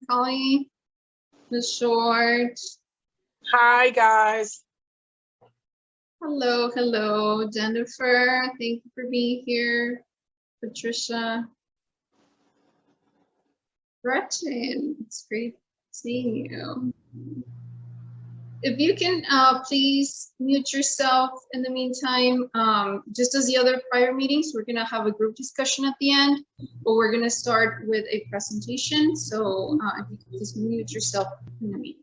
Holly, Ms. Short. Hi, guys. Hello, hello, Jennifer. Thank you for being here. Patricia. Gretchen, it's great seeing you. If you can please mute yourself in the meantime, just as the other prior meetings, we're gonna have a group discussion at the end, but we're gonna start with a presentation. So if you can please mute yourself in the meantime.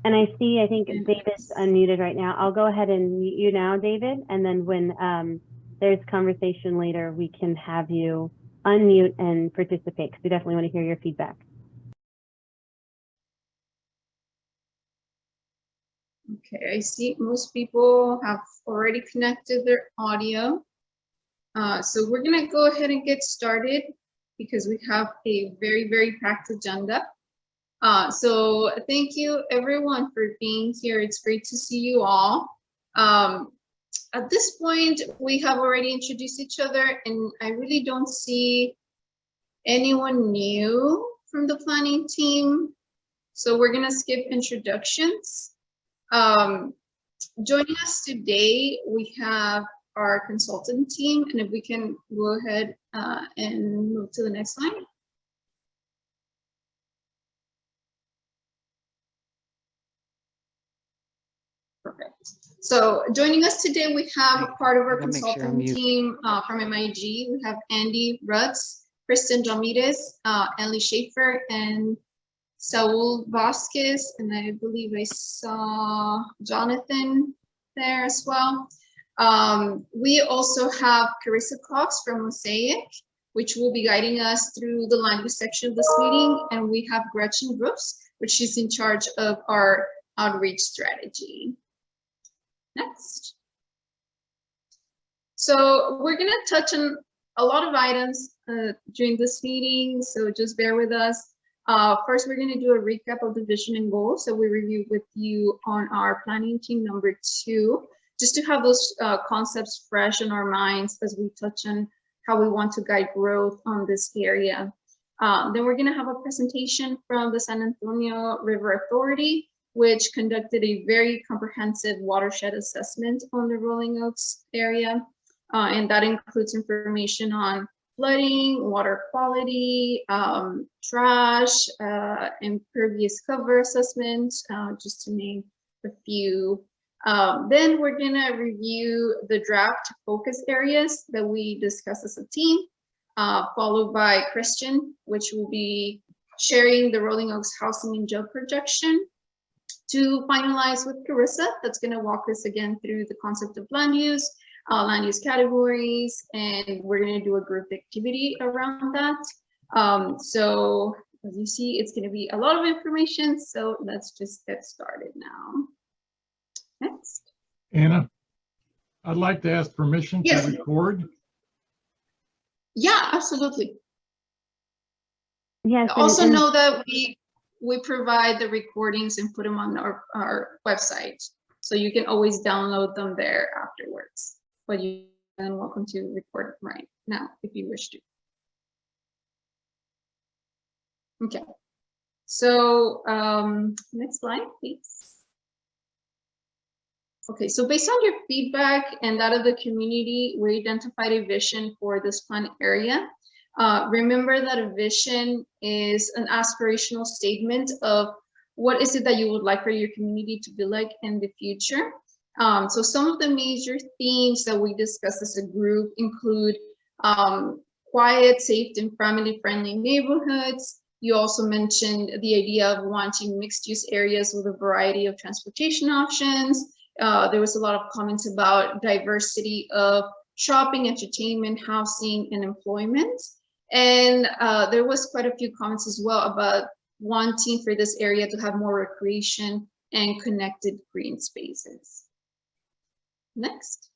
And I think David's unmuted right now. I'll go ahead and mute you now, David. And then when there's conversation later, we can have you unmute and participate because we definitely want to hear your feedback. Okay, I see most people have already connected their audio. So we're gonna go ahead and get started because we have a very, very packed agenda. So thank you everyone for being here. It's great to see you all. At this point, we have already introduced each other and I really don't see anyone new from the planning team. So we're gonna skip introductions. Joining us today, we have our consultant team, and if we can go ahead and move to the next slide. Perfect. So joining us today, we have a part of our consultant team from MIG. We have Andy Rutz, Kristen Ramirez, Ellie Schaefer, and Saul Vasquez, and I believe I saw Jonathan there as well. We also have Carissa Cox from Mosaic, which will be guiding us through the language section of this meeting, and we have Gretchen Brooks, which is in charge of our outreach strategy. Next. So we're gonna touch on a lot of items during this meeting, so just bear with us. First, we're gonna do a recap of the vision and goals that we reviewed with you on our planning team number 2, just to have those concepts fresh in our minds as we touch on how we want to guide growth on this area. Then we're gonna have a presentation from the San Antonio River Authority, which conducted a very comprehensive watershed assessment on the Rolling Oaks area. And that includes information on flooding, water quality, trash, impervious cover assessment, just to name a few. Then we're gonna review the draft focus areas that we discussed as a team, followed by Christian, which will be sharing the Rolling Oaks housing and job projection. To finalize with Carissa, that's gonna walk us again through the concept of land use categories, and we're gonna do a group activity around that. So as you see, it's gonna be a lot of information, so let's just get started now. Next. Anna, I'd like to ask permission to record. Yeah, absolutely. Yes. Also know that we provide the recordings and put them on our website, so you can always download them there afterwards. But you are welcome to record right now if you wish to. Okay. So next slide, please. Okay, so based on your feedback and that of the community, we identified a vision for this planned area. Remember that a vision is an aspirational statement of what is it that you would like for your community to be like in the future. So some of the major themes that we discussed as a group include quiet, safe, and family-friendly neighborhoods. You also mentioned the idea of wanting mixed-use areas with a variety of transportation options. There was a lot of comments about diversity of shopping, entertainment, housing, and employment. And there was quite a few comments as well about wanting for this area to have more recreation and connected green spaces. Next.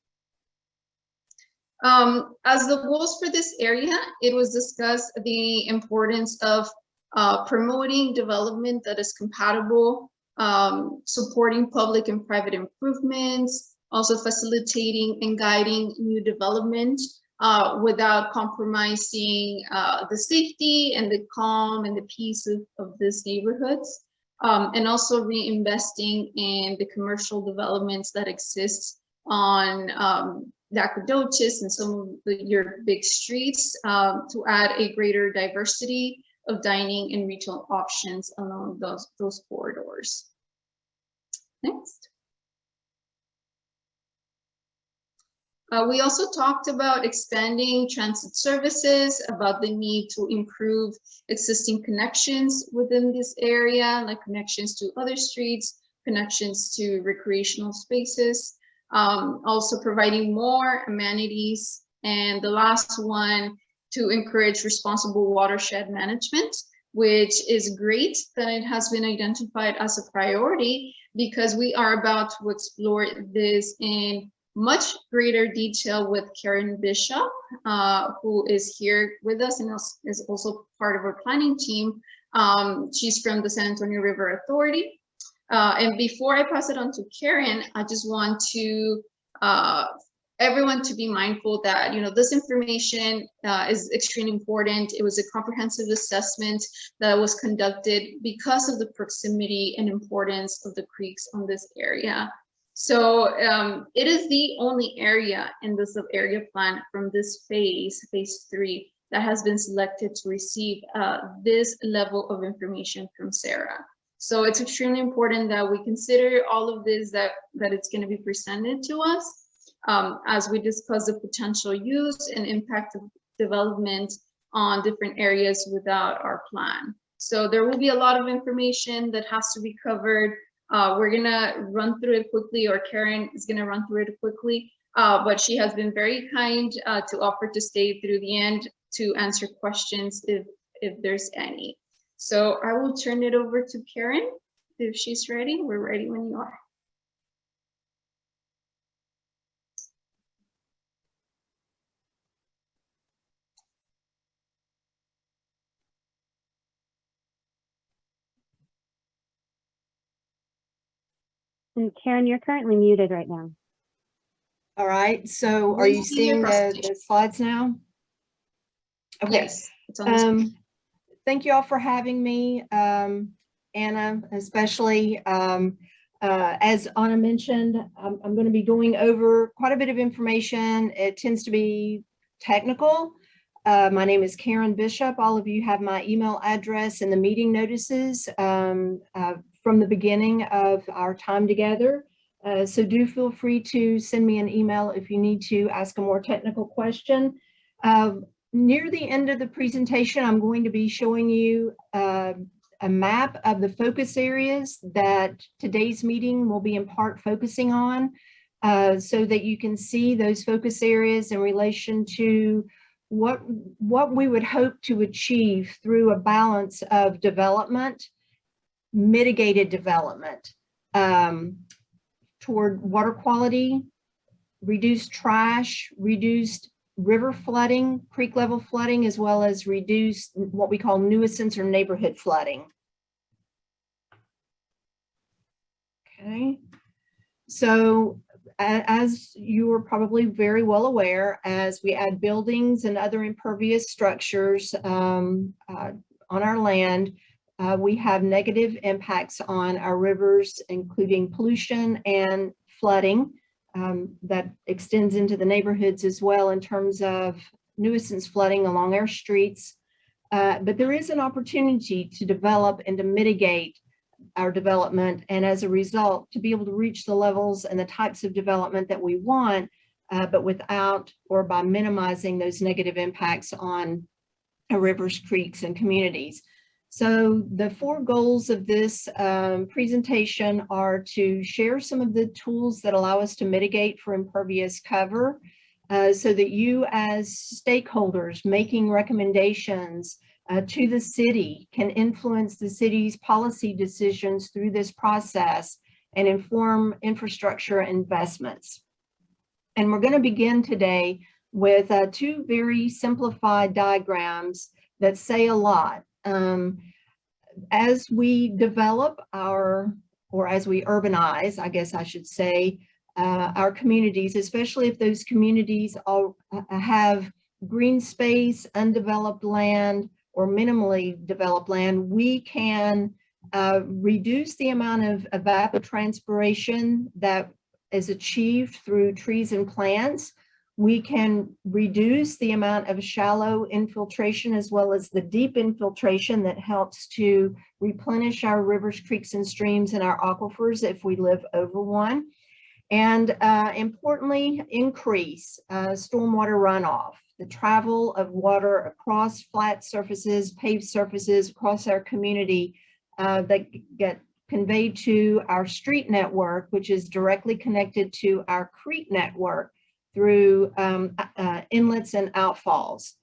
As the goals for this area, it was discussed the importance of promoting development that is compatible, supporting public and private improvements, also facilitating and guiding new development without compromising the safety and the calm and the peace of these neighborhoods, and also reinvesting in the commercial developments that exist on Nacogdoches and some of your big streets to add a greater diversity of dining and retail options along those corridors. Next. We also talked about expanding transit services, about the need to improve existing connections within this area, like connections to other streets, connections to recreational spaces, also providing more amenities, and the last one, to encourage responsible watershed management, which is great that it has been identified as a priority, because we are about to explore this in much greater detail with Karen Bishop, who is here with us and is also part of our planning team. She's from the San Antonio River Authority. And before I pass it on to Karen, I just want to everyone to be mindful that, you know, this information is extremely important. It was a comprehensive assessment that was conducted because of the proximity and importance of the creeks on this area. So it is the only area in the sub-area plan from this phase 3, that has been selected to receive this level of information from Sarah. So it's extremely important that we consider all of this, that it's going to be presented to us as we discuss the potential use and impact of development on different areas without our plan. So there will be a lot of information that has to be covered. We're gonna run through it quickly, or Karen is gonna run through it quickly, but she has been very kind to offer to stay through the end to answer questions if there's any. So I will turn it over to Karen if she's ready. We're ready when you are. And Karen, you're currently muted right now. All right, so are We you see your seeing the presentation. slides now? Okay. Yes, it's on the screen. Thank you all for having me, Anna, especially. As Anna mentioned, I'm going to be going over quite a bit of information. It tends to be technical. My name is Karen Bishop. All of you have my email address and the meeting notices from the beginning of our time together. So do feel free to send me an email if you need to ask a more technical question. Near the end of the presentation, I'm going to be showing you a map of the focus areas that today's meeting will be in part focusing on, so that you can see those focus areas in relation to what we would hope to achieve through a balance of development, mitigated development, toward water quality, reduced trash, reduced river flooding, creek level flooding, as well as reduced what we call nuisance or neighborhood flooding. Okay, so as you are probably very well aware, as we add buildings and other impervious structures on our land, we have negative impacts on our rivers, including pollution and flooding. That extends into the neighborhoods as well in terms of nuisance flooding along our streets. But there is an opportunity to develop and to mitigate our development, and as a result, to be able to reach the levels and the types of development that we want, but without or by minimizing those negative impacts on our rivers, creeks, and communities. So the 4 goals of this presentation are to share some of the tools that allow us to mitigate for impervious cover, so that you as stakeholders making recommendations to the city can influence the city's policy decisions through this process and inform infrastructure investments. And we're going to begin today with 2 very simplified diagrams that say a lot. As we develop or as we urbanize, I guess I should say, our communities, especially if those communities all have green space, undeveloped land, or minimally developed land, we can reduce the amount of evapotranspiration that is achieved through trees and plants. We can reduce the amount of shallow infiltration as well as the deep infiltration that helps to replenish our rivers, creeks, and streams and our aquifers if we live over one. And importantly, increase stormwater runoff. The travel of water across flat surfaces, paved surfaces across our community that get conveyed to our street network, which is directly connected to our creek network through inlets and outfalls.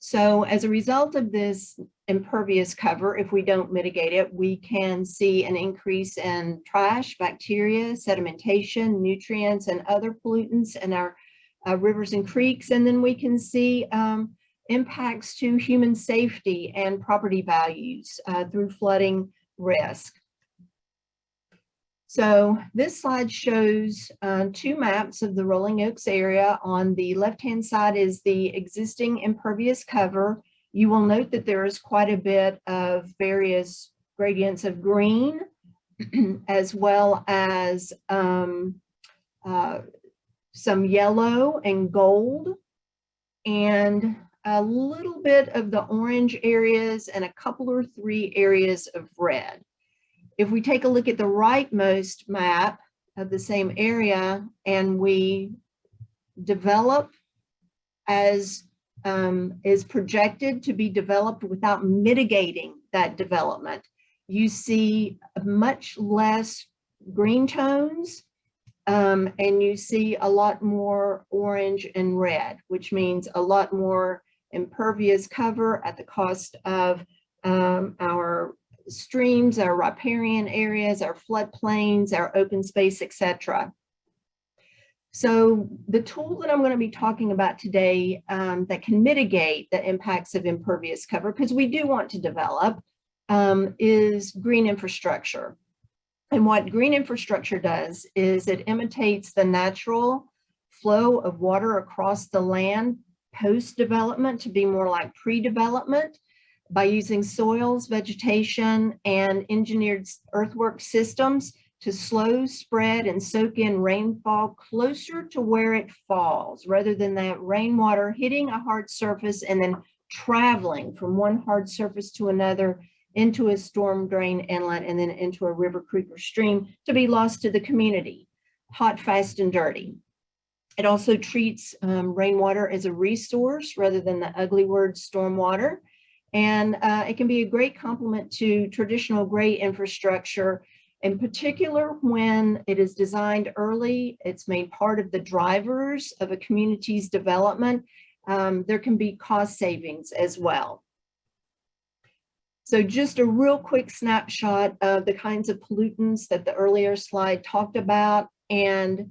So as a result of this impervious cover, if we don't mitigate it, we can see an increase in trash, bacteria, sedimentation, nutrients, and other pollutants in our rivers and creeks. And then we can see impacts to human safety and property values through flooding risk. So this slide shows two maps of the Rolling Oaks area. On the left-hand side is the existing impervious cover. You will note that there is quite a bit of various gradients of green, as well as some yellow and gold, and a little bit of the orange areas and a couple or three areas of red. If we take a look at the rightmost map of the same area and we develop as is projected to be developed without mitigating that development, you see much less green tones and you see a lot more orange and red, which means a lot more impervious cover at the cost of our streams, our riparian areas, our floodplains, our open space, etc. So the tool that I'm going to be talking about today that can mitigate the impacts of impervious cover, because we do want to develop, is green infrastructure. And what green infrastructure does is it imitates the natural flow of water across the land post-development to be more like pre-development, by using soils, vegetation, and engineered earthwork systems to slow, spread, and soak in rainfall closer to where it falls, rather than that rainwater hitting a hard surface and then traveling from one hard surface to another into a storm drain inlet and then into a river, creek, or stream to be lost to the community, hot, fast, and dirty. It also treats rainwater as a resource rather than the ugly word stormwater. And it can be a great complement to traditional gray infrastructure, in particular when it is designed early, it's made part of the drivers of a community's development. There can be cost savings as well. So just a real quick snapshot of the kinds of pollutants that the earlier slide talked about and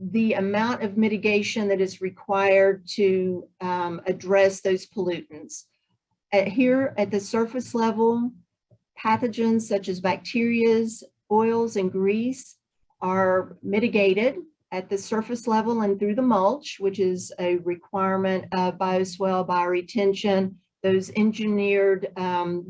the amount of mitigation that is required to address those pollutants. Here at the surface level, pathogens such as bacteria, oils, and grease are mitigated at the surface level and through the mulch, which is a requirement of bioswale, bioretention, those engineered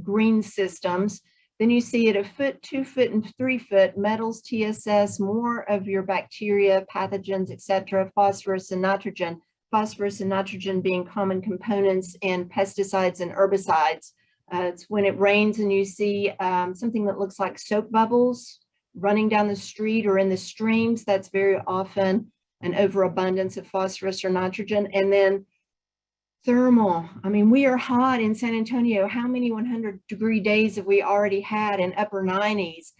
green systems. Then you see at 1 foot, 2 foot, and 3 foot, metals, TSS, more of your bacteria, pathogens, etc., phosphorus and nitrogen. Phosphorus and nitrogen being common components in pesticides and herbicides. It's when it rains and you see something that looks like soap bubbles running down the street or in the streams, that's very often an overabundance of phosphorus or nitrogen. And then thermal. I mean, we are hot in San Antonio. How many 100-degree days have we already had in upper 90s?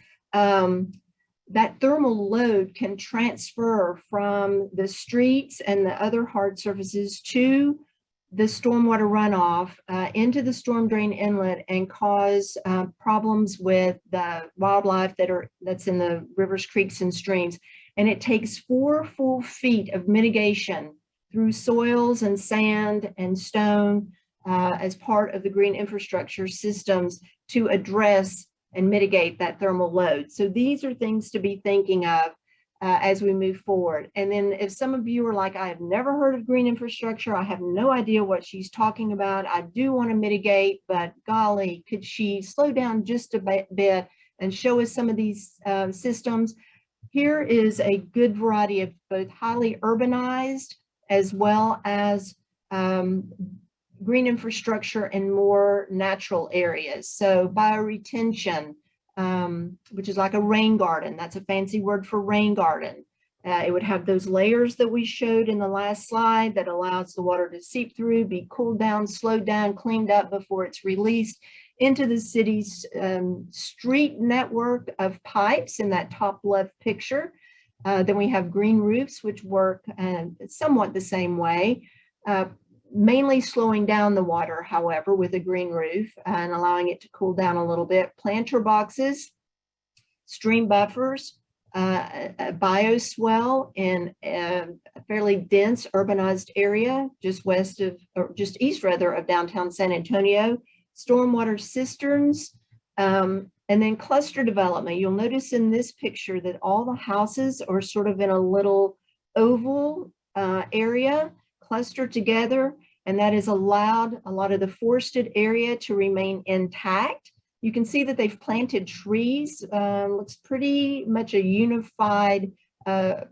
That thermal load can transfer from the streets and the other hard surfaces to the stormwater runoff into the storm drain inlet and cause problems with the wildlife that's in the rivers, creeks, and streams. And it takes 4 full feet of mitigation through soils and sand and stone as part of the green infrastructure systems to address and mitigate that thermal load. So these are things to be thinking of as we move forward. And then if some of you are like, I have never heard of green infrastructure, I have no idea what she's talking about, I do want to mitigate, but golly, could she slow down just a bit and show us some of these systems? Here is a good variety of both highly urbanized as well as green infrastructure in more natural areas. So bioretention, which is like a rain garden. That's a fancy word for rain garden. It would have those layers that we showed in the last slide that allows the water to seep through, be cooled down, slowed down, cleaned up before it's released into the city's street network of pipes in that top left picture. Then we have green roofs, which work somewhat the same way, mainly slowing down the water, however, with a green roof and allowing it to cool down a little bit. Planter boxes, stream buffers, a bioswale in a fairly dense urbanized area just west of, or just east rather, of downtown San Antonio. Stormwater cisterns, and then cluster development. You'll notice in this picture that all the houses are sort of in a little oval area clustered together, and that has allowed a lot of the forested area to remain intact. You can see that they've planted trees. Looks pretty much a unified type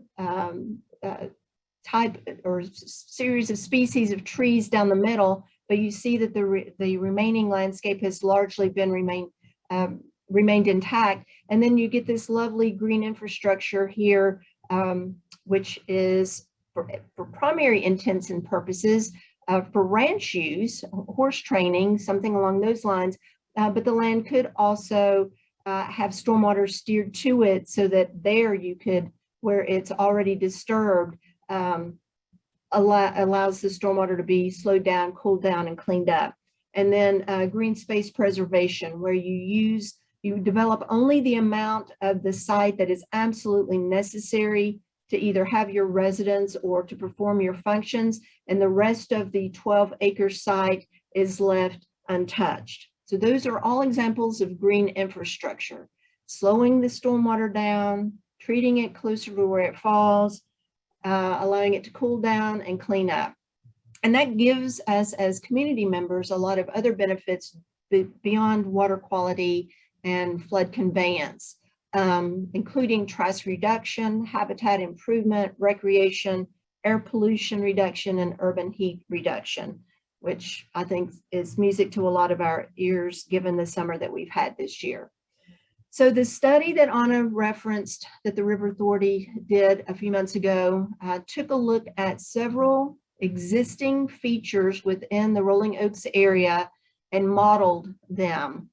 or series of species of trees down the middle, but you see that the remaining landscape has largely been remained intact. And then you get this lovely green infrastructure here, which is for primary intents and purposes for ranch use, horse training, something along those lines. But the land could also have stormwater steered to it so that there you could, where it's already disturbed, allows the stormwater to be slowed down, cooled down, and cleaned up. And then green space preservation, where you develop only the amount of the site that is absolutely necessary to either have your residence or to perform your functions, and the rest of the 12-acre site is left untouched. So those are all examples of green infrastructure, slowing the stormwater down, treating it closer to where it falls, allowing it to cool down and clean up. And that gives us as community members a lot of other benefits beyond water quality and flood conveyance, including trash reduction, habitat improvement, recreation, air pollution reduction, and urban heat reduction, which I think is music to a lot of our ears given the summer that we've had this year. So the study that Anna referenced that the River Authority did a few months ago took a look at several existing features within the Rolling Oaks area and modeled them.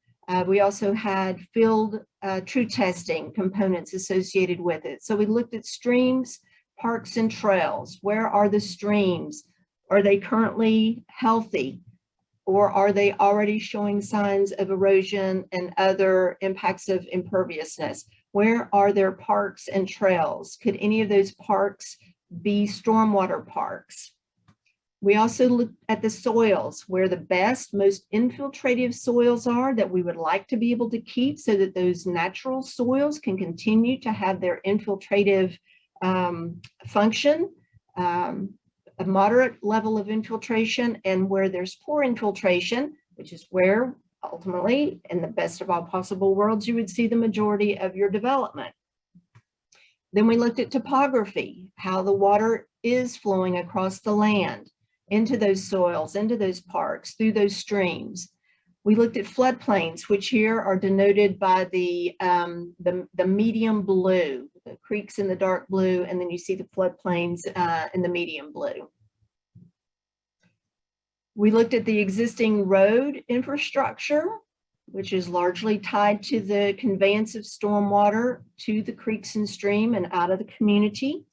We also had field true testing components associated with it. So we looked at streams, parks, and trails. Where are the streams? Are they currently healthy? Or are they already showing signs of erosion and other impacts of imperviousness? Where are there parks and trails? Could any of those parks be stormwater parks? We also looked at the soils, where the best, most infiltrative soils are that we would like to be able to keep so that those natural soils can continue to have their infiltrative function. A moderate level of infiltration, and where there's poor infiltration, which is where ultimately, in the best of all possible worlds, you would see the majority of your development. Then we looked at topography, how the water is flowing across the land, into those soils, into those parks, through those streams. We looked at floodplains, which here are denoted by the medium blue, the creeks in the dark blue, and then you see the floodplains in the medium blue. We looked at the existing road infrastructure, which is largely tied to the conveyance of stormwater to the creeks and stream and out of the community.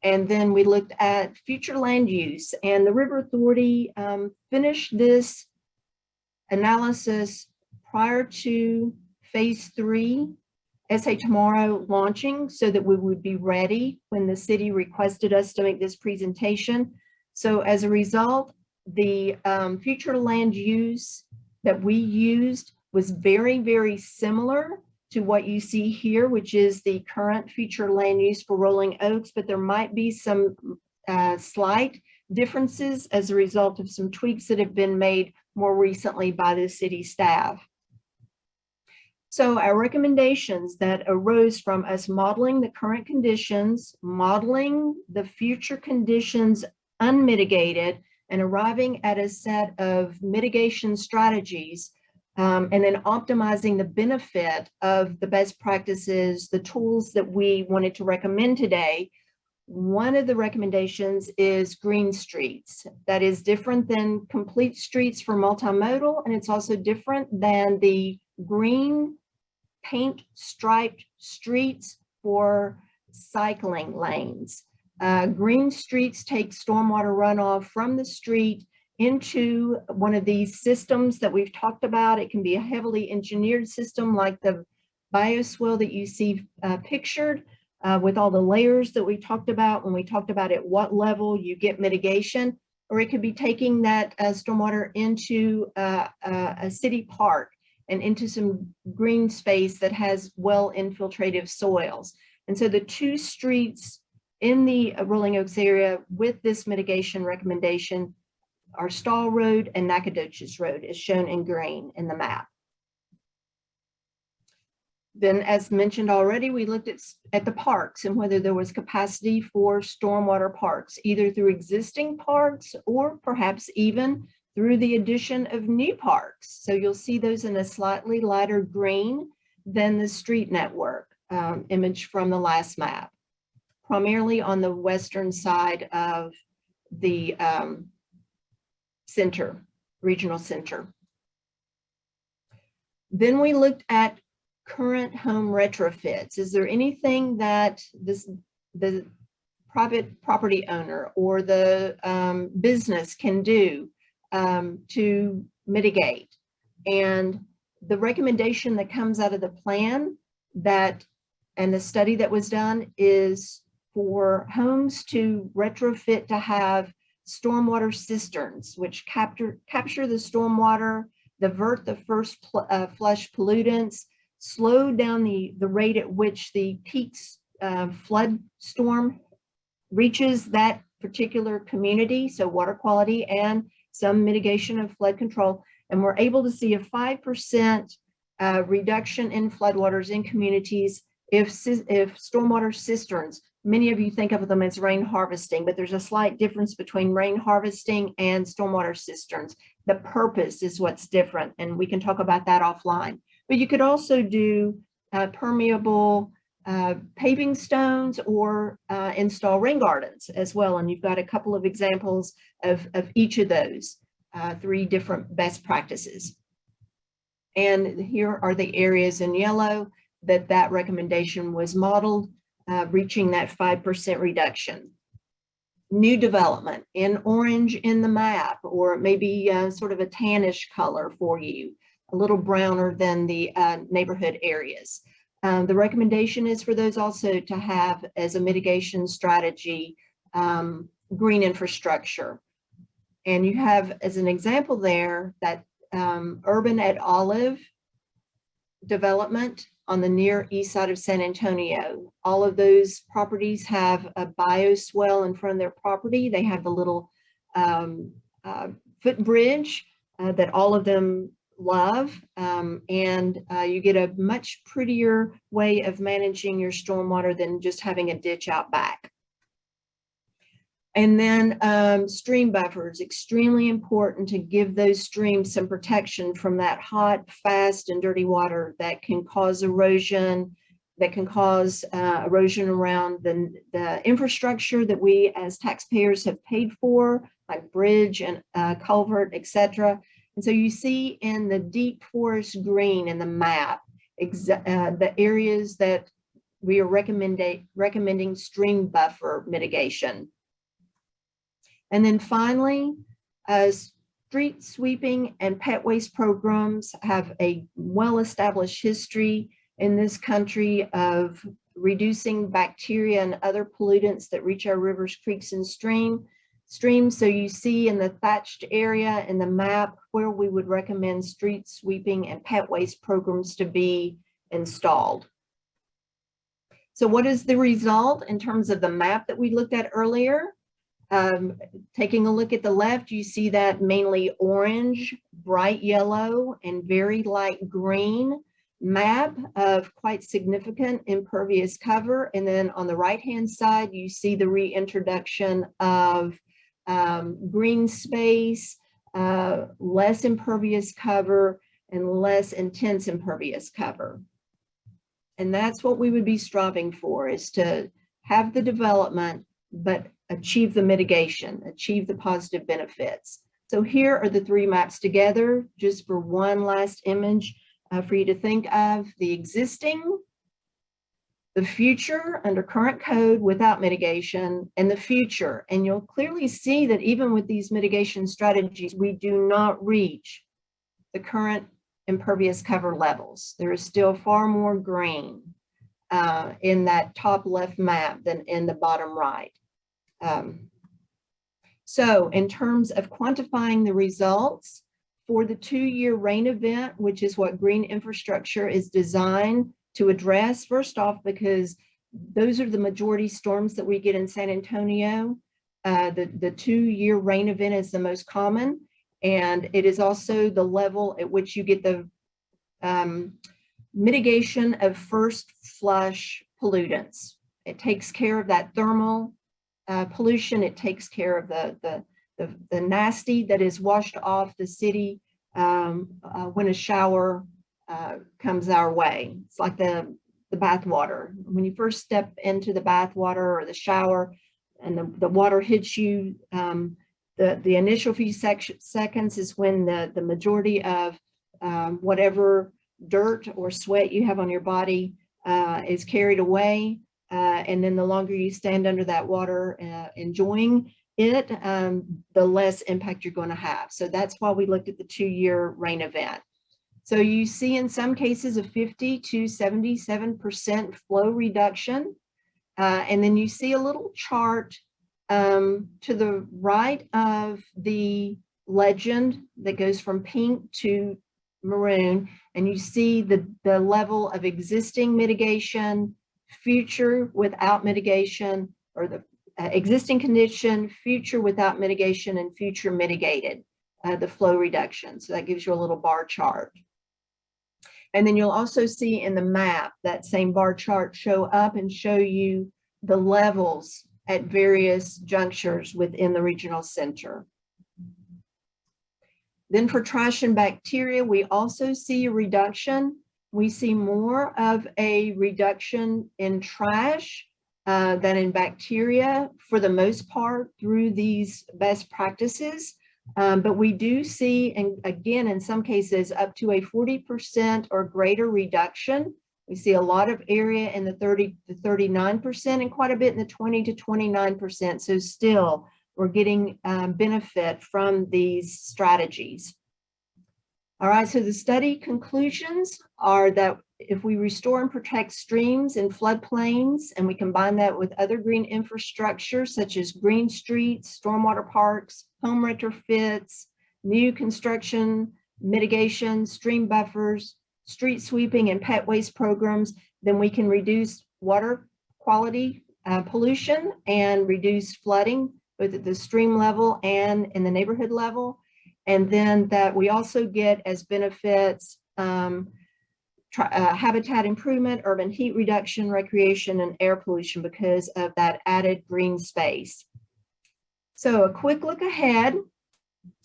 And then we looked at future land use, and the River Authority finished this analysis prior to phase 3 SA Tomorrow launching, so that we would be ready when the city requested us to make this presentation. So as a result, the future land use that we used was very, very similar to what you see here, which is the current future land use for Rolling Oaks, but there might be some slight differences as a result of some tweaks that have been made more recently by the city staff. So our recommendations that arose from us modeling the current conditions, modeling the future conditions unmitigated, and arriving at a set of mitigation strategies, and then optimizing the benefit of the best practices, the tools that we wanted to recommend today. One of the recommendations is green streets. That is different than complete streets for multimodal, and it's also different than the green paint striped streets for cycling lanes. Green streets take stormwater runoff from the street into one of these systems that we've talked about. It can be a heavily engineered system like the bioswale that you see pictured with all the layers that we talked about when we talked about at what level you get mitigation, or it could be taking that stormwater into a city park and into some green space that has well infiltrative soils. And so the two streets in the Rolling Oaks area with this mitigation recommendation are Stall Road and Nacogdoches Road, as shown in green in the map. Then, as mentioned already, we looked at the parks and whether there was capacity for stormwater parks, either through existing parks or perhaps even through the addition of new parks. So you'll see those in a slightly lighter green than the street network image from the last map, primarily on the western side of the regional center. Then we looked at current home retrofits. Is there anything that the private property owner or the business can do to mitigate? And the recommendation that comes out of the plan and the study that was done is for homes to retrofit to have stormwater cisterns, which capture the stormwater, divert the first flush pollutants, slow down the rate at which the peak flood storm reaches that particular community, so water quality and some mitigation of flood control. And we're able to see a 5% reduction in floodwaters in communities if stormwater cisterns, many of you think of them as rain harvesting, but there's a slight difference between rain harvesting and stormwater cisterns. The purpose is what's different, and we can talk about that offline. But you could also do permeable paving stones or install rain gardens as well. And you've got a couple of examples of each of those, 3 different best practices. And here are the areas in yellow that recommendation was modeled, reaching that 5% reduction. New development in orange in the map, or maybe sort of a tannish color for you, a little browner than the neighborhood areas. The recommendation is for those also to have as a mitigation strategy, green infrastructure. And you have as an example there that Urban at Olive development on the near east side of San Antonio. All of those properties have a bioswale in front of their property. They have the little footbridge that all of them love, and you get a much prettier way of managing your stormwater than just having a ditch out back. And then stream buffers, extremely important to give those streams some protection from that hot, fast, and dirty water that can cause erosion, that can cause erosion around the infrastructure that we as taxpayers have paid for, like bridge and culvert, etc. And so you see in the deep forest green in the map, the areas that we are recommending stream buffer mitigation. And then finally, street sweeping and pet waste programs have a well-established history in this country of reducing bacteria and other pollutants that reach our rivers, creeks, and streams. So you see in the thatched area in the map where we would recommend street sweeping and pet waste programs to be installed. So what is the result in terms of the map that we looked at earlier? Taking a look at the left, you see that mainly orange, bright yellow, and very light green map of quite significant impervious cover. And then on the right-hand side, you see the reintroduction of green space, less impervious cover, and less intense impervious cover. And that's what we would be striving for, is to have the development, but achieve the mitigation, achieve the positive benefits. So here are the three maps together, just for one last image for you to think of: the existing, the future under current code without mitigation, and the future. And you'll clearly see that even with these mitigation strategies, we do not reach the current impervious cover levels. There is still far more green in that top left map than in the bottom right. So in terms of quantifying the results for the 2-year rain event, which is what green infrastructure is designed to address, first off, because those are the majority storms that we get in San Antonio. The 2-year rain event is the most common, and it is also the level at which you get the mitigation of first flush pollutants. It takes care of that thermal pollution. It takes care of the nasty that is washed off the city when a shower comes our way. It's like the bath water. When you first step into the bath water or the shower and the water hits you, the initial few seconds is when the majority of whatever dirt or sweat you have on your body is carried away. And then the longer you stand under that water enjoying it, the less impact you're going to have. So that's why we looked at the 2-year rain event. So you see in some cases a 50 to 77% flow reduction. And then you see a little chart to the right of the legend that goes from pink to maroon, and you see the level of existing mitigation, future without mitigation, or the existing condition, future without mitigation, and future mitigated, the flow reduction. So that gives you a little bar chart. And then you'll also see in the map that same bar chart show up and show you the levels at various junctures within the regional center. Then for trash and bacteria, we also see a reduction. We see more of a reduction in trash than in bacteria for the most part through these best practices. But we do see, and again, in some cases, up to a 40% or greater reduction. We see a lot of area in the 30 to 39% and quite a bit in the 20 to 29%. So still, we're getting benefit from these strategies. All right, so the study conclusions are that if we restore and protect streams and floodplains, and we combine that with other green infrastructure such as green streets, stormwater parks, home retrofits, new construction, mitigation, stream buffers, street sweeping, and pet waste programs, then we can reduce water quality pollution and reduce flooding both at the stream level and in the neighborhood level. And then that we also get as benefits habitat improvement, urban heat reduction, recreation, and air pollution because of that added green space. So a quick look ahead.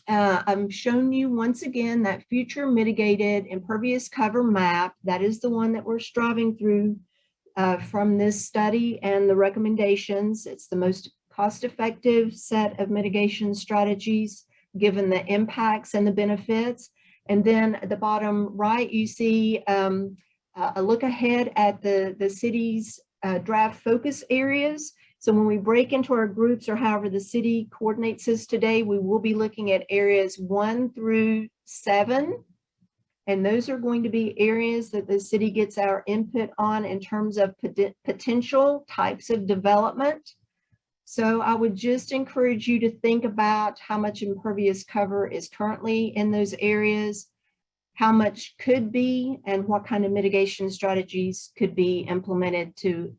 I'm showing you once again that future mitigated impervious cover map. That is the one that we're striving through from this study and the recommendations. It's the most cost-effective set of mitigation strategies given the impacts and the benefits. And then at the bottom right, you see a look ahead at the city's draft focus areas. So when we break into our groups, or however the city coordinates us today, we will be looking at areas 1 through 7. And those are going to be areas that the city gets our input on in terms of potential types of development. So I would just encourage you to think about how much impervious cover is currently in those areas. how much could be and what kind of mitigation strategies could be implemented to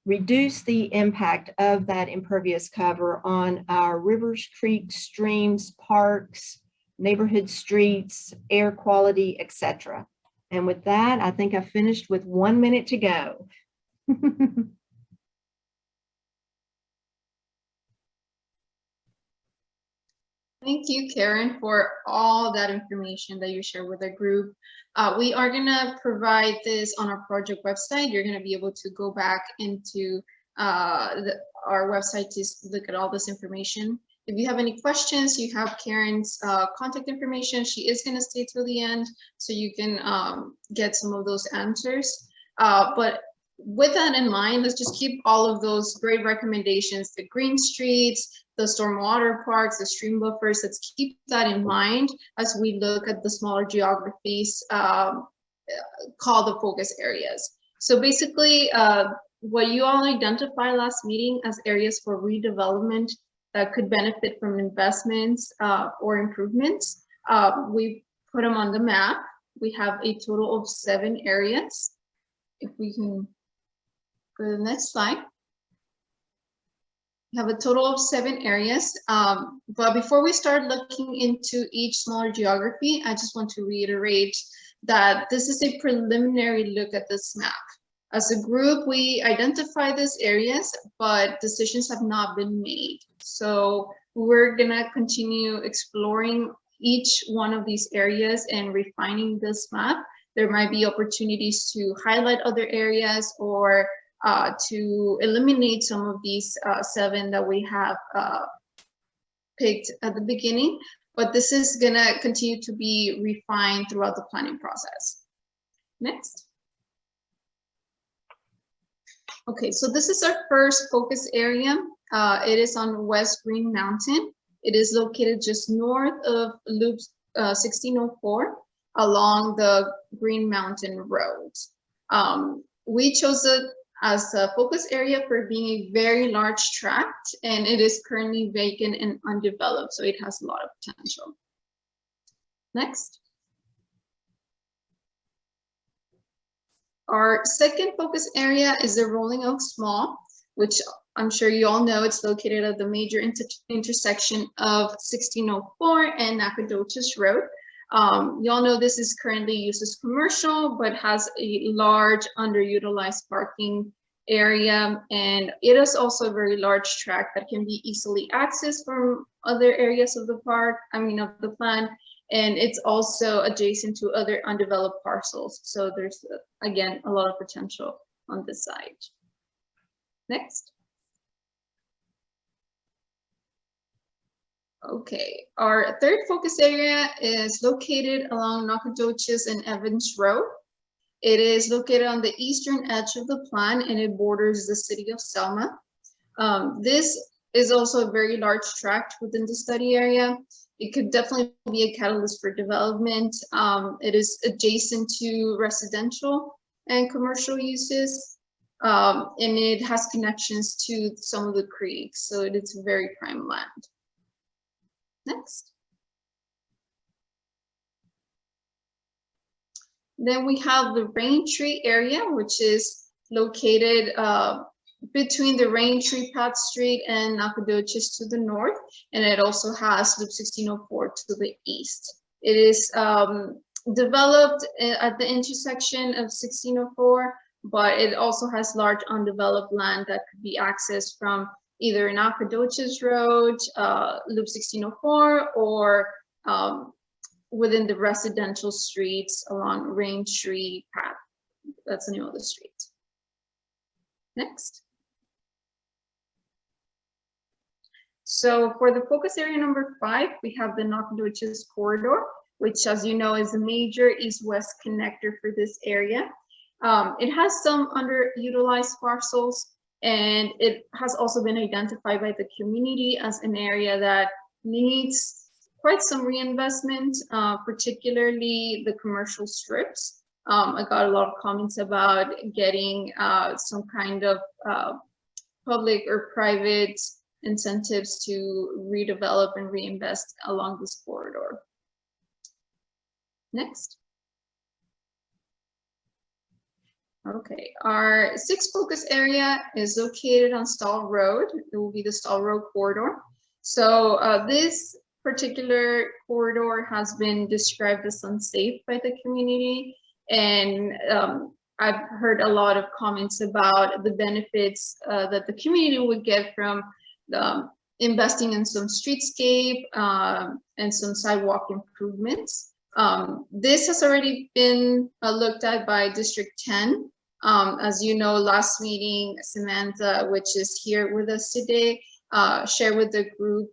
reduce the impact of that impervious cover on our rivers, creeks, streams, parks, neighborhood streets, air quality, etc. And with that, I think I finished with 1 minute to go. Thank you, Karen, for all that information that you shared with the group. We are going to provide this on our project website. You're going to be able to go back into our website to look at all this information. If you have any questions, you have Karen's contact information. She is going to stay till the end, so you can get some of those answers. But with that in mind, let's just keep all of those great recommendations, the green streets, the stormwater parks, the stream buffers. Let's keep that in mind as we look at the smaller geographies called the focus areas. So basically, what you all identified last meeting as areas for redevelopment that could benefit from investments or improvements, we put them on the map. We have a total of 7 areas. If we can go to the next slide. We have a total of 7 areas, but before we start looking into each smaller geography, I just want to reiterate that this is a preliminary look at this map. As a group, we identify these areas, but decisions have not been made. So we're gonna continue exploring each one of these areas and refining this map. There might be opportunities to highlight other areas or to eliminate some of these 7 that we have picked at the beginning, but this is gonna continue to be refined throughout the planning process. Next. Okay, so this is our first focus area. It is on West Green Mountain. It is located just north of Loop 1604 along the Green Mountain Road. We chose it as a focus area for being a very large tract, and it is currently vacant and undeveloped, so it has a lot of potential. Next. Our second focus area is the Rolling Oaks Mall, which I'm sure you all know. It's located at the major intersection of 1604 and Nacogdoches Road. You all know this is currently used as commercial, but has a large underutilized parking area, and it is also a very large tract that can be easily accessed from other areas of the park, of the plan, and it's also adjacent to other undeveloped parcels. So there's, again, a lot of potential on this side. Next. Okay, our third focus area is located along Nacogdoches and Evans Road. It is located on the eastern edge of the plan, and it borders the city of Selma. This is also a very large tract within the study area. It could definitely be a catalyst for development. It is adjacent to residential and commercial uses, and it has connections to some of the creeks, so it is very prime land. Next. Then we have the Raintree Area, which is located between the Raintree Path Street and Nacogdoches to the north, and it also has Loop 1604 to the east. It is developed at the intersection of 1604, but it also has large undeveloped land that could be accessed from either Nacogdoches Road, Loop 1604, or within the residential streets along Raintree Path. That's the name of the street. Next. So for the focus area number 5, we have the Nacogdoches corridor, which, as you know, is a major east-west connector for this area. It has some underutilized parcels, and it has also been identified by the community as an area that needs quite some reinvestment, particularly the commercial strips. I got a lot of comments about getting some kind of public or private incentives to redevelop and reinvest along this corridor. Next. Okay, our sixth focus area is located on Stall Road. It will be the Stall Road corridor. So this particular corridor has been described as unsafe by the community, and I've heard a lot of comments about the benefits that the community would get from investing in some streetscape and some sidewalk improvements. This has already been looked at by District 10. As you know, last meeting, Samantha, which is here with us today, shared with the group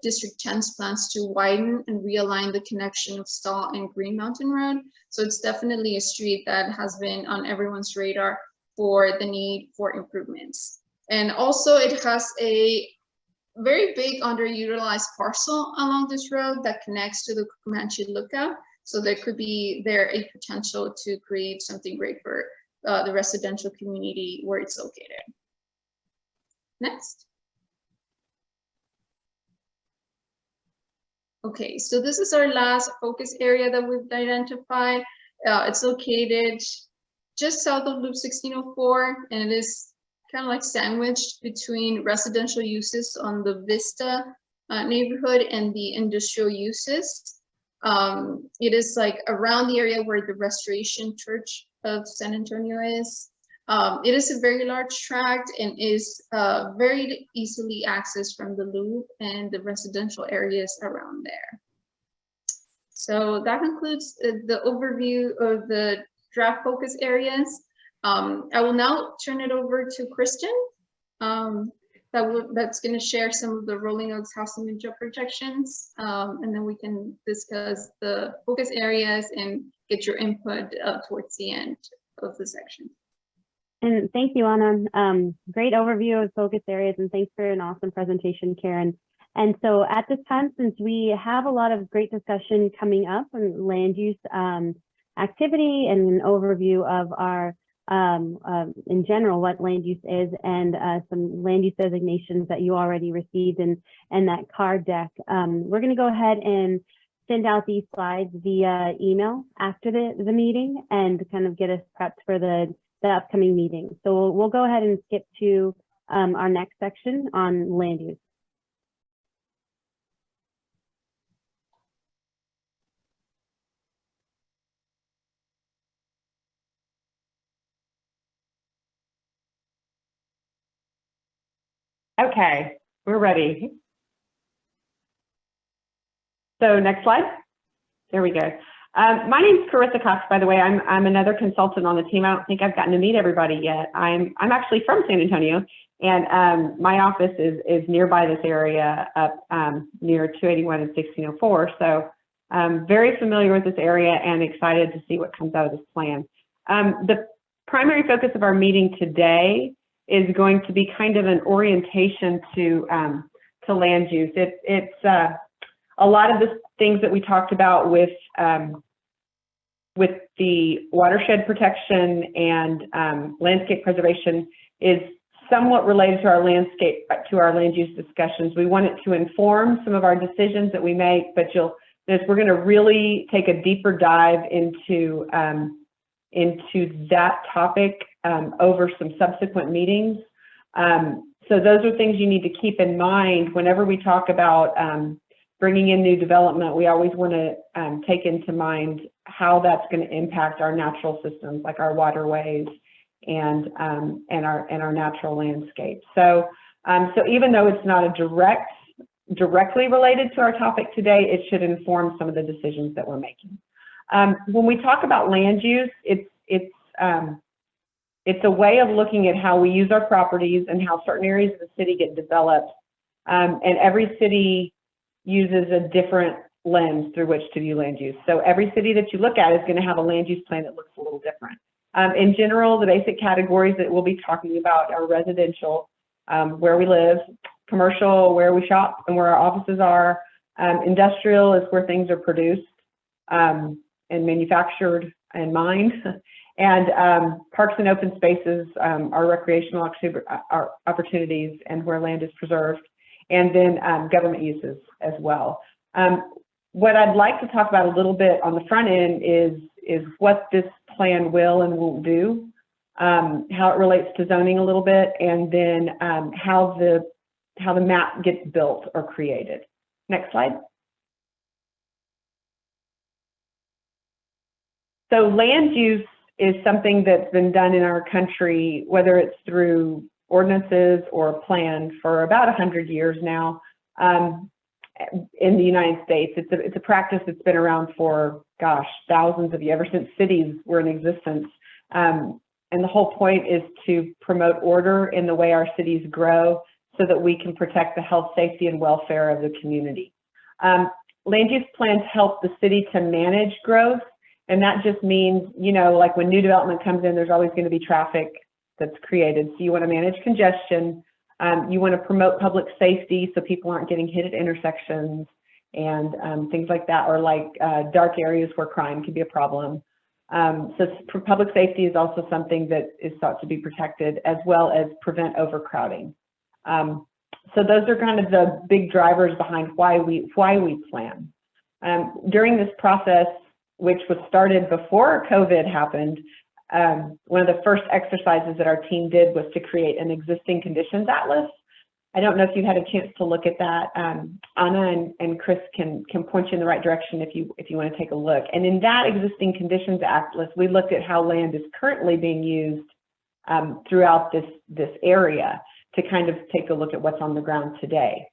District 10's plans to widen and realign the connection of Stall and Green Mountain Road. So it's definitely a street that has been on everyone's radar for the need for improvements. And also it has a very big underutilized parcel along this road that connects to the Comanche Lookout. So there could be a potential to create something great for the residential community where it's located. Next. Okay, so this is our last focus area that we've identified. It's located just south of Loop 1604, and it is kind of like sandwiched between residential uses on the Vista neighborhood and the industrial uses. It is like around the area where the Restoration Church of San Antonio is. It is a very large tract and is very easily accessed from the loop and the residential areas around there. So that concludes the overview of the draft focus areas. I will now turn it over to Kristen. That's going to share some of the Rolling Oaks housing and job projections, and then we can discuss the focus areas and get your input towards the end of the section. And thank you, Anna. Great overview of focus areas, and thanks for an awesome presentation, Karen. And so at this time, since we have a lot of great discussion coming up on land use activity and an overview of our, in general, what land use is, and some land use designations that you already received and that card deck, we're going to go ahead and send out these slides via email after the meeting and kind of get us prepped for the upcoming meeting. So we'll go ahead and skip to our next section on land use. Okay, we're ready. So next slide. There we go. My name's Carissa Cox, by the way. I'm another consultant on the team. I don't think I've gotten to meet everybody yet. I'm actually from San Antonio, and my office is nearby this area up near 281 and 1604. So I'm very familiar with this area and excited to see what comes out of this plan. The primary focus of our meeting today is going to be kind of an orientation to land use. It's a lot of the things that we talked about with the watershed protection and landscape preservation is somewhat related to our land use discussions. We want it to inform some of our decisions that we make, but we're going to really take a deeper dive into that topic over some subsequent meetings. So those are things you need to keep in mind whenever we talk about bringing in new development. We always want to take into mind how that's going to impact our natural systems, like our waterways and our natural landscape. So even though it's not directly related to our topic today, it should inform some of the decisions that we're making. When we talk about land use, it's a way of looking at how we use our properties and how certain areas of the city get developed. And every city uses a different lens through which to view land use. So every city that you look at is going to have a land use plan that looks a little different. In general, the basic categories that we'll be talking about are residential, where we live, commercial, where we shop and where our offices are, industrial is where things are produced and manufactured and mined, and parks and open spaces are recreational opportunities and where land is preserved, and then government uses as well. what I'd like to talk about a little bit on the front end is what this plan will and won't do, how it relates to zoning a little bit, and then how the map gets built or created. Next slide. So land use is something that's been done in our country, whether it's through ordinances or a plan, for about 100 years now. In the United States, it's a practice that's been around for, gosh, thousands of years, ever since cities were in existence. And the whole point is to promote order in the way our cities grow so that we can protect the health, safety, and welfare of the community. Land use plans help the city to manage growth, and that just means, you know, like when new development comes in, there's always going to be traffic that's created. So you want to manage congestion. You want to promote public safety so people aren't getting hit at intersections and things like that, or like dark areas where crime can be a problem. So public safety is also something that is thought to be protected, as well as prevent overcrowding. So those are kind of the big drivers behind why we plan. During this process, which was started before COVID happened, one of the first exercises that our team did was to create an existing conditions atlas. I don't know if you had a chance to look at that. Anna and Chris can point you in the right direction if you want to take a look. And in that existing conditions atlas, we looked at how land is currently being used throughout this area to kind of take a look at what's on the ground today.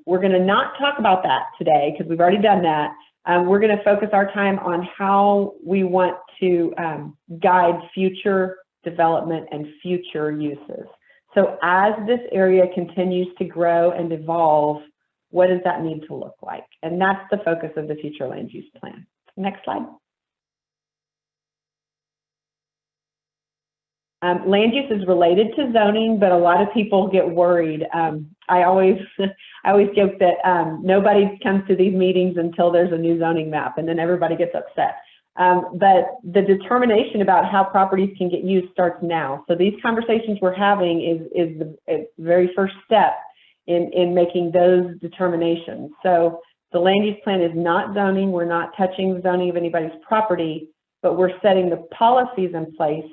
We're going to not talk about that today because we've already done that. We're going to focus our time on how we want to guide future development and future uses. So as this area continues to grow and evolve, what does that need to look like? And that's the focus of the future land use plan. Next slide. Land use is related to zoning, but a lot of people get worried. I always joke that nobody comes to these meetings until there's a new zoning map, and then everybody gets upset. But the determination about how properties can get used starts now. So these conversations we're having is the very first step in making those determinations. So the land use plan is not zoning. We're not touching the zoning of anybody's property, but we're setting the policies in place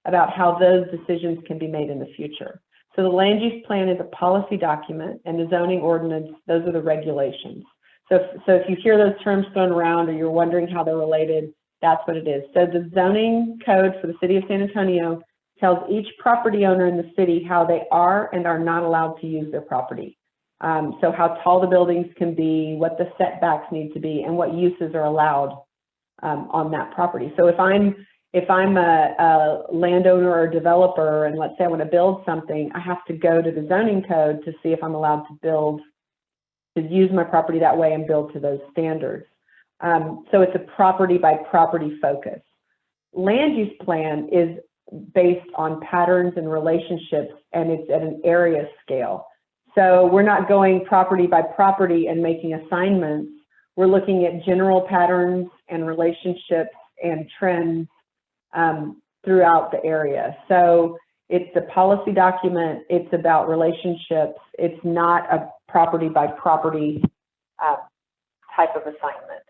about how those decisions can be made in the future. So the land use plan is a policy document, and the zoning ordinance, those are the regulations. So if you hear those terms thrown around or you're wondering how they're related, that's what it is. So the zoning code for the city of San Antonio tells each property owner in the city how they are and are not allowed to use their property. So how tall the buildings can be, what the setbacks need to be, and what uses are allowed on that property. So if I'm a landowner or developer, and let's say I want to build something, I have to go to the zoning code to see if I'm allowed to use my property that way and build to those standards. So it's a property by property focus. Land use plan is based on patterns and relationships, and it's at an area scale. So we're not going property by property and making assignments. We're looking at general patterns and relationships and trends throughout the area. So it's a policy document. It's about relationships. It's not a property by property type of assignment.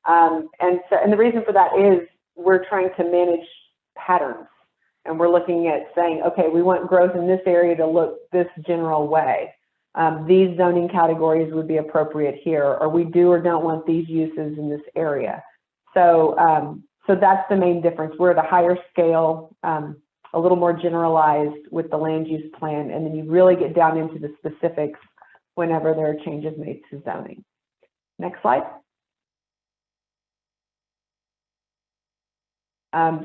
And the reason for that is we're trying to manage patterns, and we're looking at saying, okay, we want growth in this area to look this general way. These zoning categories would be appropriate here, or we do or don't want these uses in this area. So that's the main difference. We're at a higher scale, a little more generalized with the land use plan, and then you really get down into the specifics whenever there are changes made to zoning. Next slide.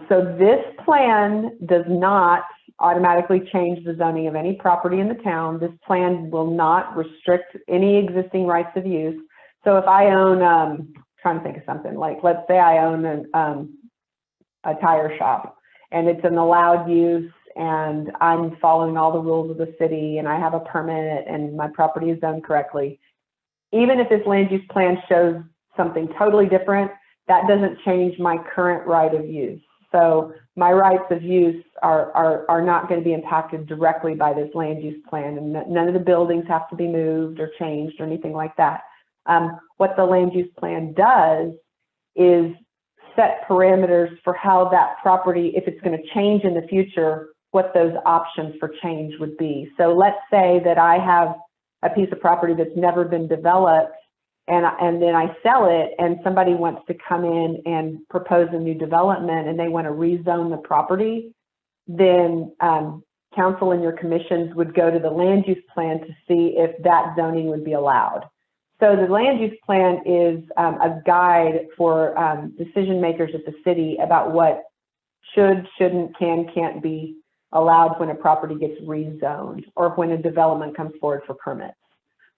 So this plan does not automatically change the zoning of any property in the town. This plan will not restrict any existing rights of use. So if I own, trying to think of something, like let's say I own a tire shop, and it's an allowed use, and I'm following all the rules of the city, and I have a permit, and my property is done correctly. Even if this land use plan shows something totally different, that doesn't change my current right of use. So my rights of use are not going to be impacted directly by this land use plan, and none of the buildings have to be moved or changed or anything like that. What the land use plan does is set parameters for how that property, if it's going to change in the future, what those options for change would be. So let's say that I have a piece of property that's never been developed, and then I sell it, and somebody wants to come in and propose a new development, and they want to rezone the property, then council and your commissions would go to the land use plan to see if that zoning would be allowed. So the land use plan is a guide for decision makers at the city about what should, shouldn't, can, can't be allowed when a property gets rezoned or when a development comes forward for permits.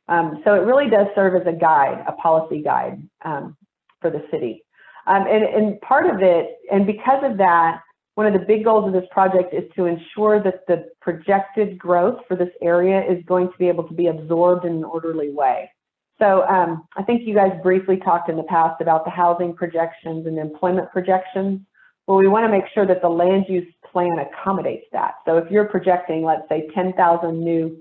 So it really does serve as a guide, a policy guide for the city. And part of it, and because of that, one of the big goals of this project is to ensure that the projected growth for this area is going to be able to be absorbed in an orderly way. So I think you guys briefly talked in the past about the housing projections and employment projections. Well, we want to make sure that the land use plan accommodates that. So if you're projecting, let's say, 10,000 new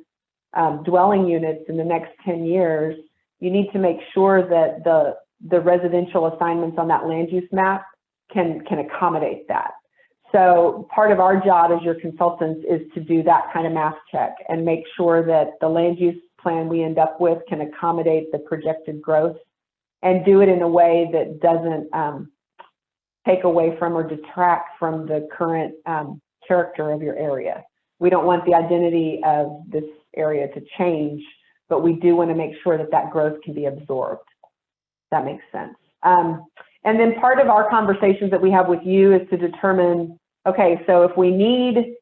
dwelling units in the next 10 years, you need to make sure that the residential assignments on that land use map can accommodate that. So part of our job as your consultants is to do that kind of math check and make sure that the land use plan we end up with can accommodate the projected growth and do it in a way that doesn't take away from or detract from the current character of your area. We don't want the identity of this area to change, but we do want to make sure that that growth can be absorbed. That makes sense. And then part of our conversations that we have with you is to determine, okay, so if we need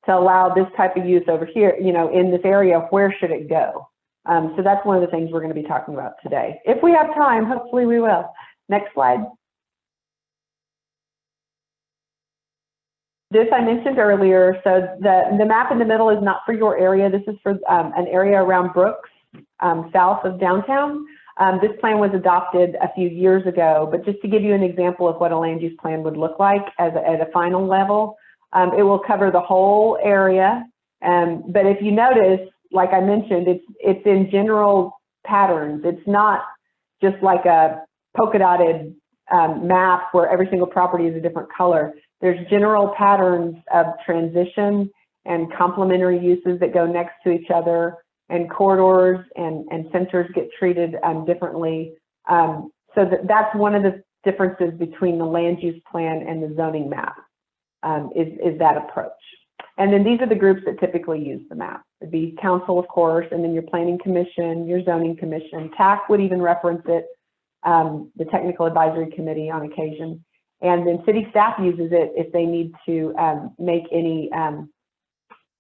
to allow this type of use over here, you know, in this area, where should it go? So that's one of the things we're going to be talking about today. If we have time, hopefully we will. Next slide. This I mentioned earlier, so the map in the middle is not for your area. This is for an area around Brooks, south of downtown. This plan was adopted a few years ago, but just to give you an example of what a land use plan would look like at a final level, it will cover the whole area. But if you notice, like I mentioned, it's in general patterns. It's not just like a polka dotted map where every single property is a different color. There's general patterns of transition and complementary uses that go next to each other, and corridors and centers get treated differently. So that's one of the differences between the land use plan and the zoning map, is that approach. And then these are the groups that typically use the map. It'd be council, of course, and then your planning commission, your zoning commission. TAC would even reference it, the technical advisory committee on occasion. And then city staff uses it if they need to make any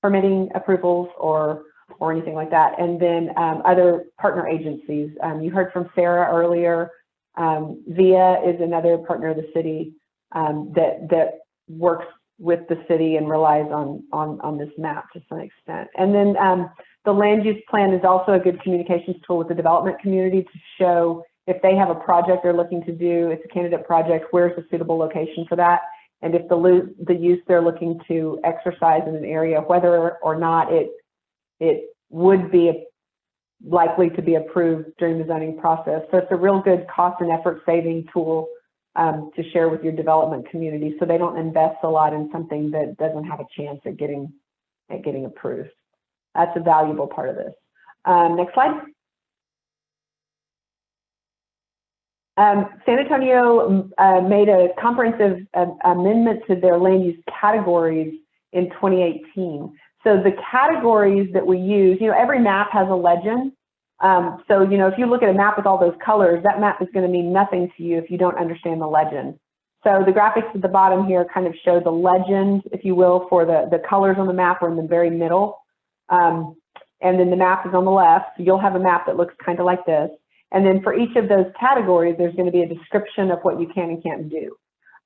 permitting approvals or anything like that. And then other partner agencies. You heard from Sarah earlier. VIA is another partner of the city that works with the city and relies on this map to some extent. And then the land use plan is also a good communications tool with the development community to show if they have a project they're looking to do, it's a candidate project, where's the suitable location for that? And if the use they're looking to exercise in an area, whether or not it would be likely to be approved during the zoning process. So it's a real good cost and effort saving tool to share with your development community, so they don't invest a lot in something that doesn't have a chance at getting approved. That's a valuable part of this. Next slide. San Antonio made a comprehensive amendment to their land use categories in 2018. So the categories that we use, you know, every map has a legend. So, you know, if you look at a map with all those colors, that map is going to mean nothing to you if you don't understand the legend. So the graphics at the bottom here kind of show the legend, if you will, for the colors on the map are in the very middle. And then the map is on the left. So you'll have a map that looks kind of like this. And then for each of those categories, there's going to be a description of what you can and can't do.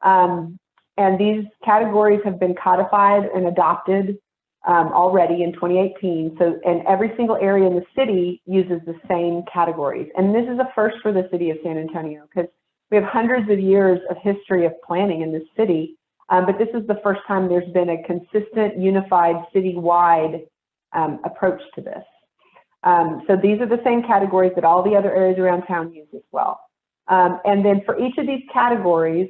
And these categories have been codified and adopted already in 2018. So, and every single area in the city uses the same categories. And this is a first for the city of San Antonio because we have hundreds of years of history of planning in this city. But this is the first time there's been a consistent, unified, citywide approach to this. So these are the same categories that all the other areas around town use as well. And then for each of these categories,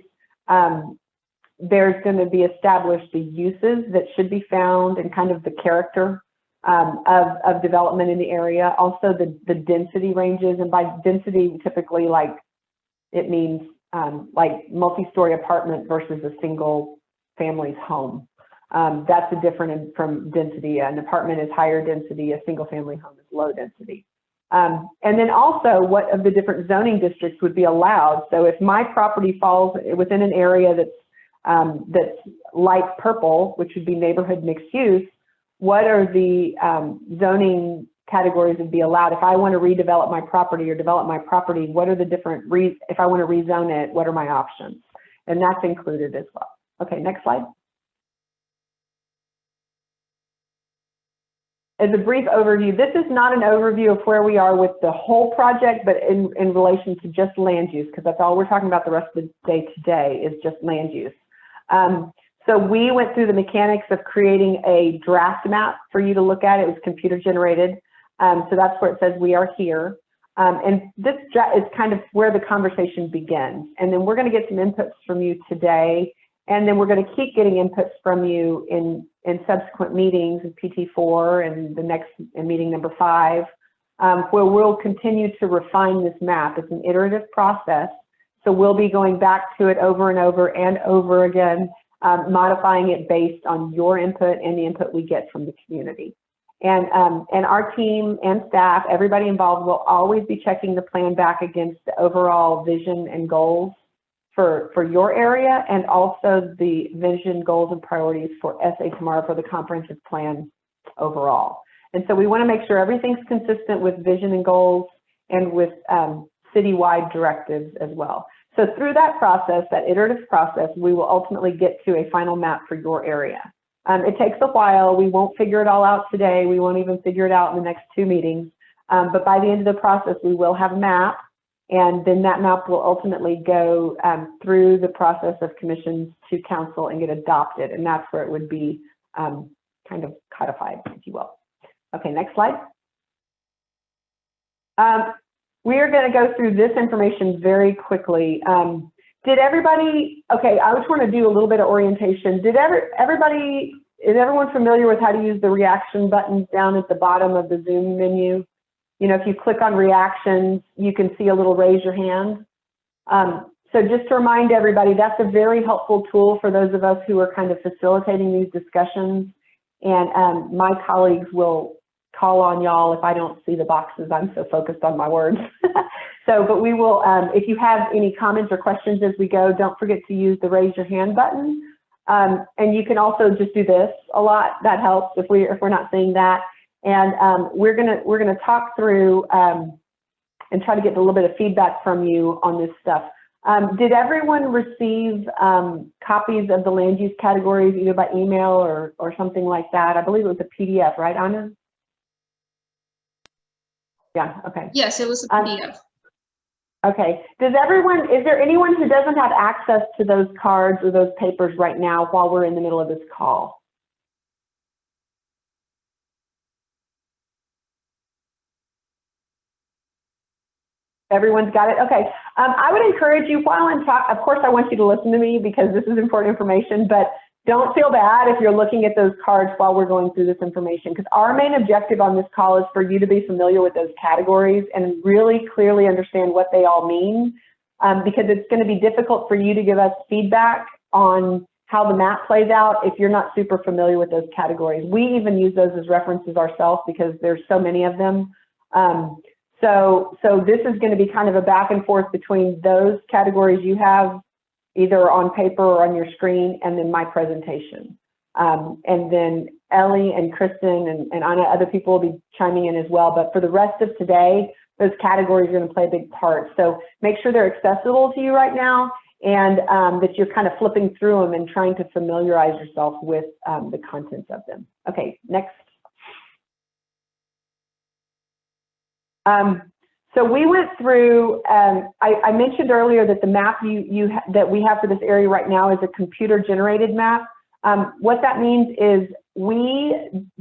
there's going to be established the uses that should be found and kind of the character of development in the area. Also the density ranges, and by density, typically like it means like multi-story apartment versus a single family's home. That's a different from density. An apartment is higher density, a single family home is low density. And then also what of the different zoning districts would be allowed. So if my property falls within an area that's light purple, which would be neighborhood mixed use, what are the zoning categories that would be allowed? If I want to redevelop my property or develop my property, what are the different, if I want to rezone it, what are my options? And that's included as well. Okay, next slide. As a brief overview, this is not an overview of where we are with the whole project, but in relation to just land use, because that's all we're talking about the rest of the day today is just land use. So we went through the mechanics of creating a draft map for you to look at. It was computer generated. So that's where it says we are here. And this is kind of where the conversation begins. And then we're going to get some inputs from you today. And then we're going to keep getting inputs from you in subsequent meetings in PT4 and the next meeting number 5, where we'll continue to refine this map. It's an iterative process. So we'll be going back to it over and over and over again, modifying it based on your input and the input we get from the community. And our team and staff, everybody involved, will always be checking the plan back against the overall vision and goals for your area, and also the vision, goals, and priorities for SA Tomorrow for the comprehensive plan overall. And so we want to make sure everything's consistent with vision and goals and with citywide directives as well. So through that process, that iterative process, we will ultimately get to a final map for your area. It takes a while. We won't figure it all out today. We won't even figure it out in the next 2 meetings. But by the end of the process, we will have a map. And then that map will ultimately go through the process of commissions to council and get adopted. And that's where it would be kind of codified, if you will. Okay, next slide. We are going to go through this information very quickly. Did everybody, okay, I just want to do a little bit of orientation. Is everyone familiar with how to use the reaction buttons down at the bottom of the Zoom menu? You know, if you click on reactions, you can see a little raise your hand. So just to remind everybody, that's a very helpful tool for those of us who are kind of facilitating these discussions. And my colleagues will call on y'all if I don't see the boxes. I'm so focused on my words. But we will, if you have any comments or questions as we go, don't forget to use the raise your hand button. And you can also just do this a lot. That helps if we're not seeing that. And we're gonna talk through and try to get a little bit of feedback from you on this stuff. Did everyone receive copies of the land use categories either by email or something like that? I believe it was a PDF, right, Anna? Yeah, okay. Yes, it was a PDF. Okay, is there anyone who doesn't have access to those cards or those papers right now while we're in the middle of this call? Everyone's got it? Okay. I would encourage you, while I'm talking, of course I want you to listen to me because this is important information, but don't feel bad if you're looking at those cards while we're going through this information, because our main objective on this call is for you to be familiar with those categories and really clearly understand what they all mean, because it's going to be difficult for you to give us feedback on how the map plays out if you're not super familiar with those categories. We even use those as references ourselves because there's so many of them. So this is going to be kind of a back and forth between those categories you have either on paper or on your screen, and then my presentation. And then Ellie and Kristen and Anna, other people will be chiming in as well. But for the rest of today, those categories are going to play a big part. So make sure they're accessible to you right now, and that you're kind of flipping through them and trying to familiarize yourself with the contents of them. Okay, next. So we went through, I mentioned earlier that the map that we have for this area right now is a computer generated map. What that means is we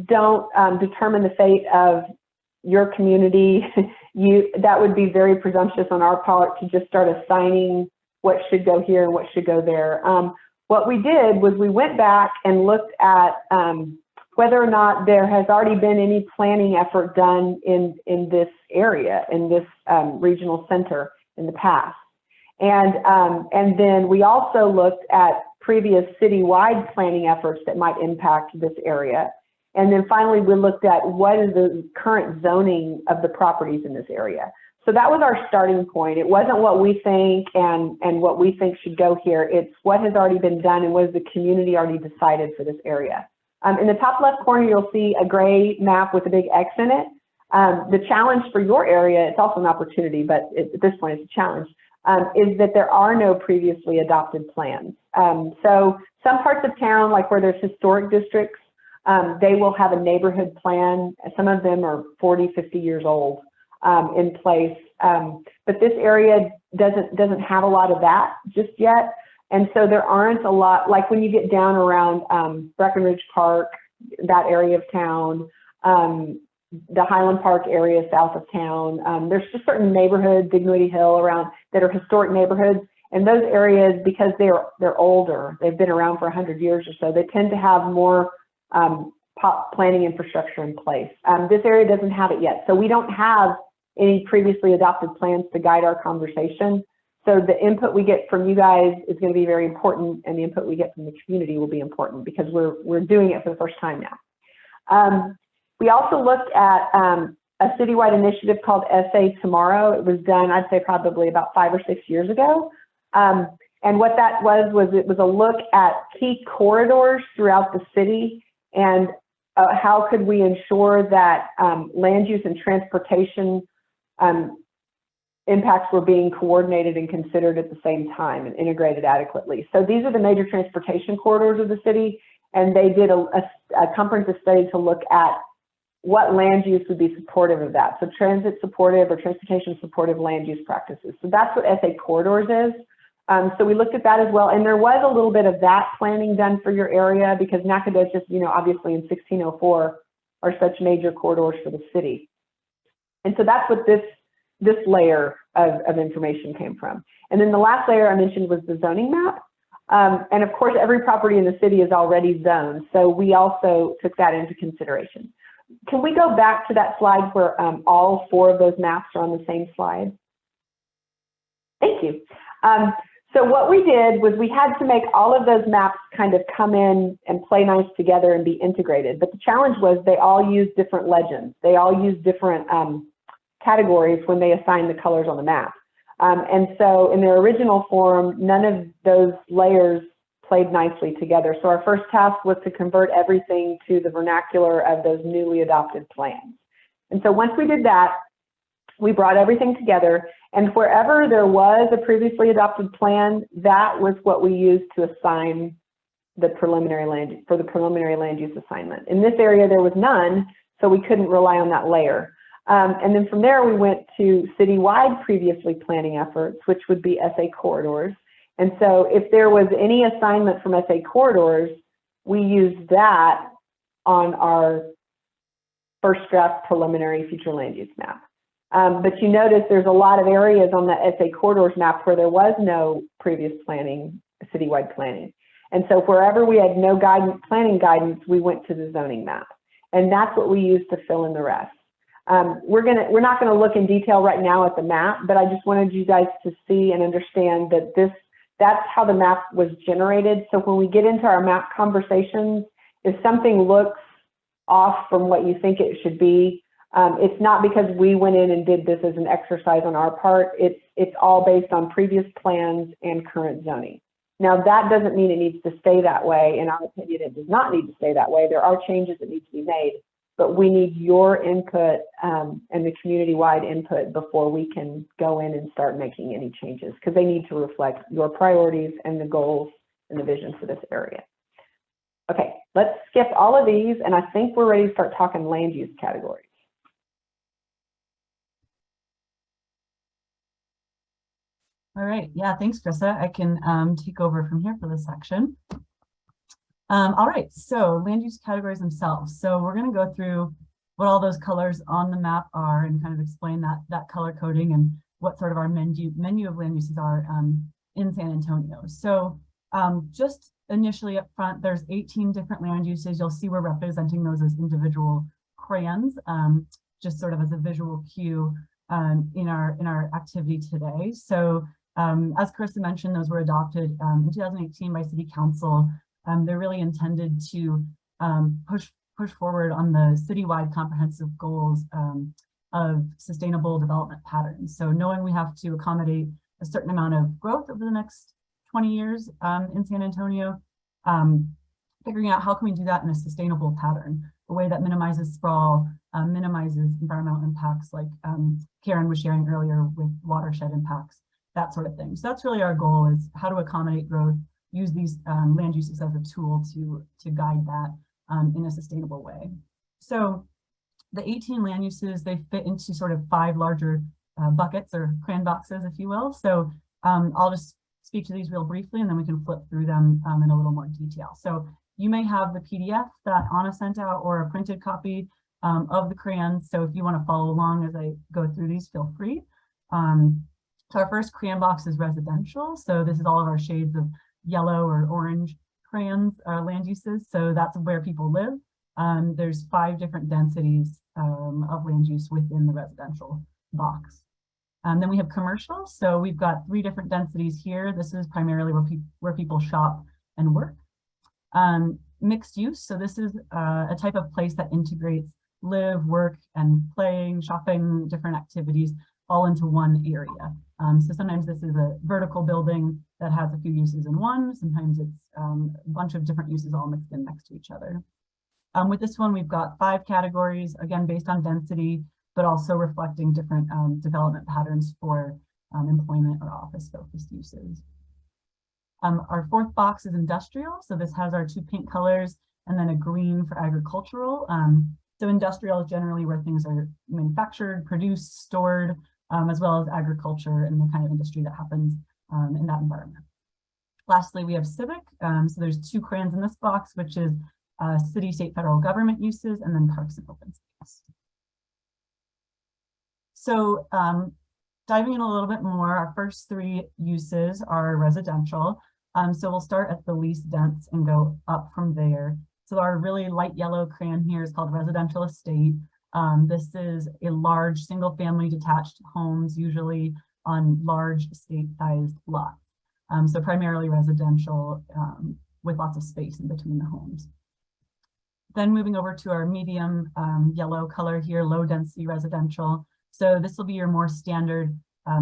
don't determine the fate of your community, that would be very presumptuous on our part to just start assigning what should go here and what should go there. What we did was we went back and looked at whether or not there has already been any planning effort done in this area, in this regional center in the past. And then we also looked at previous citywide planning efforts that might impact this area. And then finally, we looked at what is the current zoning of the properties in this area. So that was our starting point. It wasn't what we think and what we think should go here. It's what has already been done and what has the community already decided for this area. In the top left corner, you'll see a gray map with a big X in it. The challenge for your area, it's also an opportunity, but at this point it's a challenge, is that there are no previously adopted plans. So some parts of town, like where there's historic districts, they will have a neighborhood plan. Some of them are 40, 50 years old in place. But this area doesn't have a lot of that just yet. And so there aren't a lot, like when you get down around Breckenridge Park, that area of town, the Highland Park area south of town, there's just certain neighborhoods, Dignity Hill around, that are historic neighborhoods. And those areas, because they're older, they've been around for 100 years or so, they tend to have more planning infrastructure in place. This area doesn't have it yet. So we don't have any previously adopted plans to guide our conversation. So the input we get from you guys is going to be very important, and the input we get from the community will be important because we're doing it for the first time now. We also looked at a citywide initiative called SA Tomorrow. It was done, I'd say, probably about 5 or 6 years ago. And what that was it was a look at key corridors throughout the city and how could we ensure that land use and transportation impacts were being coordinated and considered at the same time and integrated adequately. So these are the major transportation corridors of the city, and they did a comprehensive study to look at what land use would be supportive of that. So transit supportive or transportation supportive land use practices. So that's what SA Corridors is. So we looked at that as well, and there was a little bit of that planning done for your area because Nacogdoches, obviously in 1604 are such major corridors for the city. And so that's what this layer of information came from. And then the last layer I mentioned was the zoning map. And of course, every property in the city is already zoned. So we also took that into consideration. Can we go back to that slide where all 4 of those maps are on the same slide? Thank you. So what we did was we had to make all of those maps kind of come in and play nice together and be integrated. But the challenge was they all use different legends. They all use different categories when they assign the colors on the map. And so in their original form, none of those layers played nicely together. So our first task was to convert everything to the vernacular of those newly adopted plans. And so once we did that, we brought everything together, and wherever there was a previously adopted plan, that was what we used to assign the preliminary land use assignment. In this area, there was none, so we couldn't rely on that layer. And then from there, we went to citywide previously planning efforts, which would be SA Corridors. And so if there was any assignment from SA Corridors, we used that on our first draft preliminary future land use map. But you notice there's a lot of areas on the SA Corridors map where there was no previous planning, citywide planning. And so wherever we had no planning guidance, we went to the zoning map. And that's what we used to fill in the rest. We're not gonna look in detail right now at the map, but I just wanted you guys to see and understand that that's how the map was generated. So when we get into our map conversations, if something looks off from what you think it should be, it's not because we went in and did this as an exercise on our part. It's all based on previous plans and current zoning. Now, that doesn't mean it needs to stay that way. In our opinion, it does not need to stay that way. There are changes that need to be made, but we need your input and the community-wide input before we can go in and start making any changes, because they need to reflect your priorities and the goals and the vision for this area. Okay, let's skip all of these, and I think we're ready to start talking land use categories. All right, yeah, thanks, Krista. I can take over from here for this section. All right, so land use categories themselves. So we're going to go through what all those colors on the map are and kind of explain that color coding and what sort of our menu of land uses are in San Antonio. So just initially up front, there's 18 different land uses. You'll see we're representing those as individual crayons, just sort of as a visual cue in our activity today. So as Carissa mentioned, those were adopted in 2018 by City Council. They're really intended to push forward on the citywide comprehensive goals of sustainable development patterns. So knowing we have to accommodate a certain amount of growth over the next 20 years in San Antonio, figuring out how can we do that in a sustainable pattern, a way that minimizes sprawl, minimizes environmental impacts like Karen was sharing earlier with watershed impacts, that sort of thing. So that's really our goal, is how to accommodate growth, use these land uses as a tool to guide that in a sustainable way. So the 18 land uses, they fit into sort of 5 larger buckets or crayon boxes, if you will. So I'll just speak to these real briefly, and then we can flip through them in a little more detail. So you may have the PDF that Anna sent out or a printed copy of the crayons. So if you want to follow along as I go through these, feel free. So our first crayon box is residential. So this is all of our shades of yellow or orange crayons, land uses. So that's where people live. There's 5 different densities of land use within the residential box. Then we have commercial. So we've got 3 different densities here. This is primarily where people shop and work. Mixed use. So this is a type of place that integrates live, work, and playing, shopping, different activities all into one area. So sometimes this is a vertical building that has a few uses in one. Sometimes it's a bunch of different uses all mixed in next to each other. With this one, we've got 5 categories, again, based on density, but also reflecting different development patterns for employment or office-focused uses. Our 4th box is industrial. So this has our 2 pink colors and then a green for agricultural. So industrial is generally where things are manufactured, produced, stored, as well as agriculture and the kind of industry that happens in that environment. Lastly, we have civic. So there's 2 crayons in this box, which is city, state, federal government uses, and then parks and open space. So diving in a little bit more, our first 3 uses are residential. So we'll start at the least dense and go up from there. So our really light yellow crayon here is called residential estate. This is a large single family detached homes, usually on large estate-sized lots. So primarily residential with lots of space in between the homes. Then moving over to our medium yellow color here, low density residential. So this will be your more standard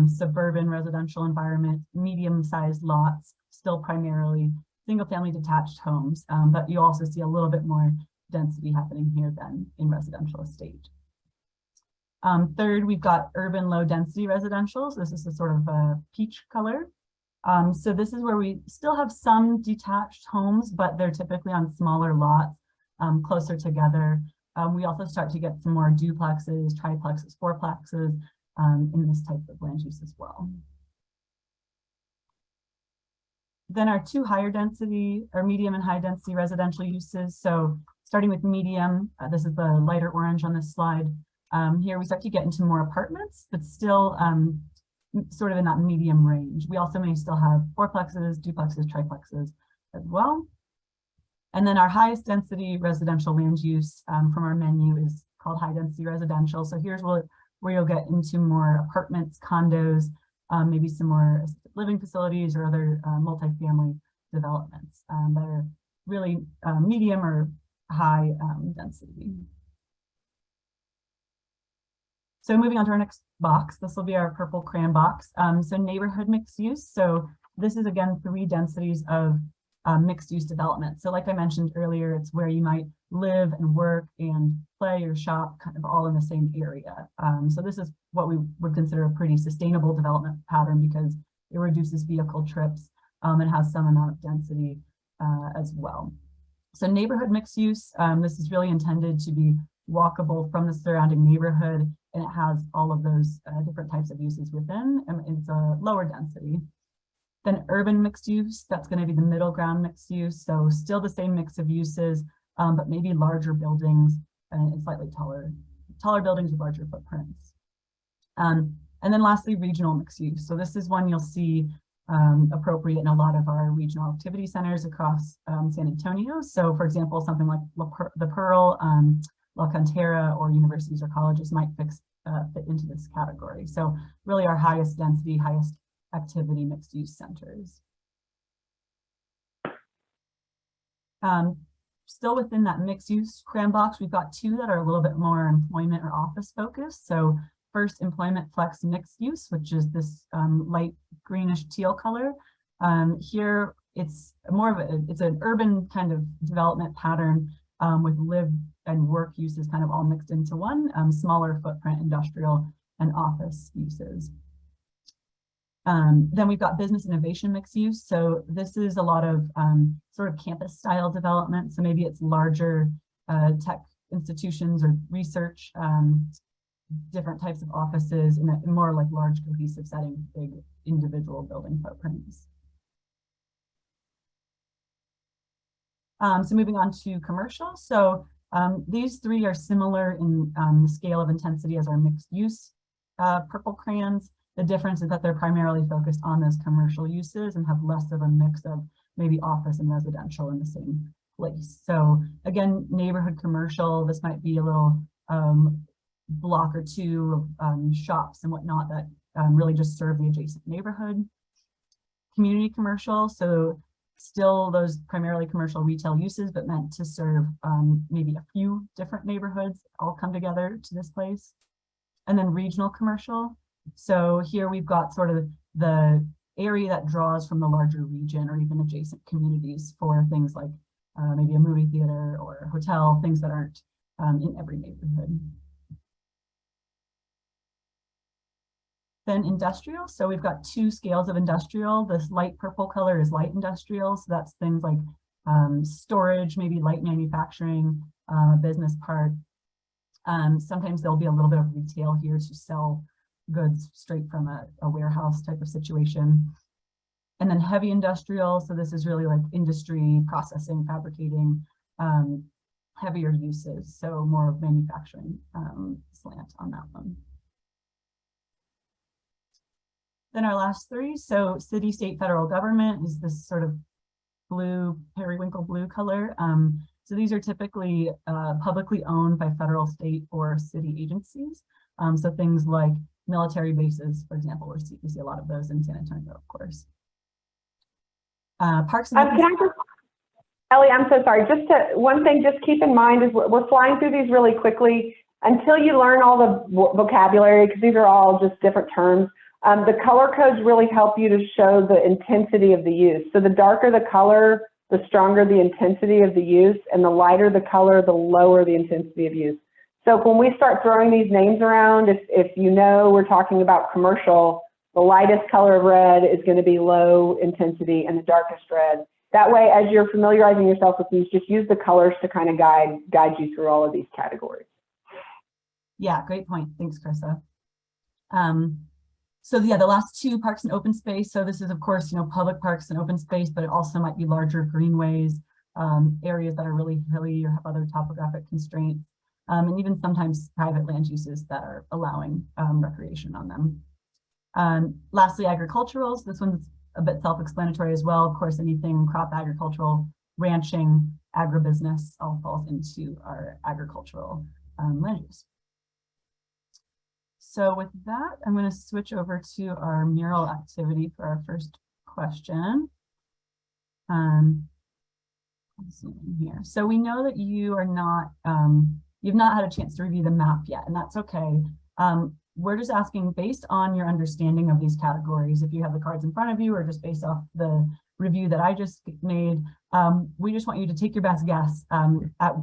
suburban residential environment, medium-sized lots, still primarily single-family detached homes, but you also see a little bit more density happening here than in residential estate. Third, we've got urban low-density residential. So this is a sort of a peach color. So this is where we still have some detached homes, but they're typically on smaller lots, closer together. We also start to get some more duplexes, triplexes, fourplexes in this type of land use as well. Then our 2 higher density or medium and high density residential uses. So starting with medium, this is the lighter orange on this slide. Here we start to get into more apartments, but still sort of in that medium range. We also may still have fourplexes, duplexes, triplexes as well. And then our highest density residential land use from our menu is called high density residential. So here's where you'll get into more apartments, condos, maybe some more living facilities or other multifamily developments that are really medium or high density. So moving on to our next box, this will be our purple crayon box. So neighborhood mixed use. So this is again 3 densities of mixed use development. So like I mentioned earlier, it's where you might live and work and play or shop kind of all in the same area. So this is what we would consider a pretty sustainable development pattern because it reduces vehicle trips and has some amount of density as well. So neighborhood mixed use, this is really intended to be walkable from the surrounding neighborhood, and it has all of those different types of uses within, and it's a lower density. Then urban mixed use, that's going to be the middle ground mixed use. So still the same mix of uses, but maybe larger buildings and slightly taller buildings with larger footprints. And then lastly, regional mixed use. So this is one you'll see appropriate in a lot of our regional activity centers across San Antonio. So for example, something like the Pearl, La Cantera, or universities or colleges might fit into this category. So really our highest density, highest activity mixed use centers. Still within that mixed use Crayon Box, we've got two that are a little bit more employment or office focused. So first, employment flex mixed use, which is this light greenish teal color. Here it's more of it's an urban kind of development pattern with live and work uses kind of all mixed into one, smaller footprint industrial and office uses. Then we've got business innovation mixed use. So this is a lot of sort of campus style development. So maybe it's larger tech institutions or research, different types of offices in a more like large cohesive setting, big individual building footprints. So moving on to commercial. So these three are similar in the scale of intensity as our mixed use purple crayons. The difference is that they're primarily focused on those commercial uses and have less of a mix of maybe office and residential in the same place. So again, neighborhood commercial, this might be a little block or two of shops and whatnot that really just serve the adjacent neighborhood. Community commercial, so still those primarily commercial retail uses, but meant to serve maybe a few different neighborhoods all come together to this place. And then regional commercial. So here we've got sort of the area that draws from the larger region or even adjacent communities for things like maybe a movie theater or a hotel, things that aren't in every neighborhood. Then industrial, so we've got two scales of industrial. This light purple color is light industrial, so that's things like storage, maybe light manufacturing, business park. Sometimes there'll be a little bit of retail here to sell goods straight from a warehouse type of situation. And then heavy industrial, so this is really like industry, processing, fabricating, heavier uses, so more of manufacturing slant on that one. Then our last three, so city, state, federal government is this sort of blue, periwinkle blue color. So these are typically publicly owned by federal, state, or city agencies. So things like military bases, for example, we see a lot of those in San Antonio, of course. Parks and can I just, Ellie, I'm so sorry. One thing, just keep in mind is we're flying through these really quickly until you learn all the vocabulary, because these are all just different terms. The color codes really help you to show the intensity of the use. So the darker the color, the stronger the intensity of the use, and the lighter the color, the lower the intensity of use. So when we start throwing these names around, if you know we're talking about commercial, the lightest color of red is going to be low intensity and the darkest red. That way, as you're familiarizing yourself with these, just use the colors to kind of guide you through all of these categories. Yeah, great point. Thanks, Carissa. So yeah, the last two, parks and open space. So this is, of course, public parks and open space, but it also might be larger greenways, areas that are really hilly or have other topographic constraints, and even sometimes private land uses that are allowing recreation on them. Lastly, agricultural. So this one's a bit self-explanatory as well. Of course, anything crop agricultural, ranching, agribusiness all falls into our agricultural land use. So with that, I'm going to switch over to our mural activity for our first question. Let's see here. So we know that you are not, you've not had a chance to review the map yet, and that's okay. We're just asking, based on your understanding of these categories, if you have the cards in front of you or just based off the review that I just made, we just want you to take your best guess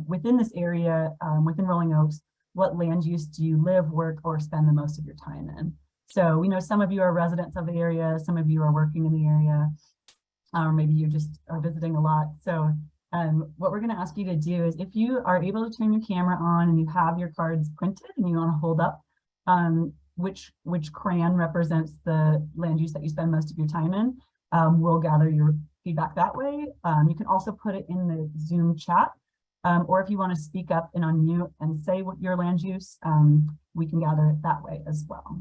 within this area, within Rolling Oaks. What land use do you live, work, or spend the most of your time in? So we know some of you are residents of the area, some of you are working in the area, or maybe you just are visiting a lot. So what we're going to ask you to do is, if you are able to turn your camera on and you have your cards printed and you want to hold up which crayon represents the land use that you spend most of your time in, we'll gather your feedback that way. You can also put it in the Zoom chat. or if you want to speak up and unmute and say what your land use, we can gather it that way as well.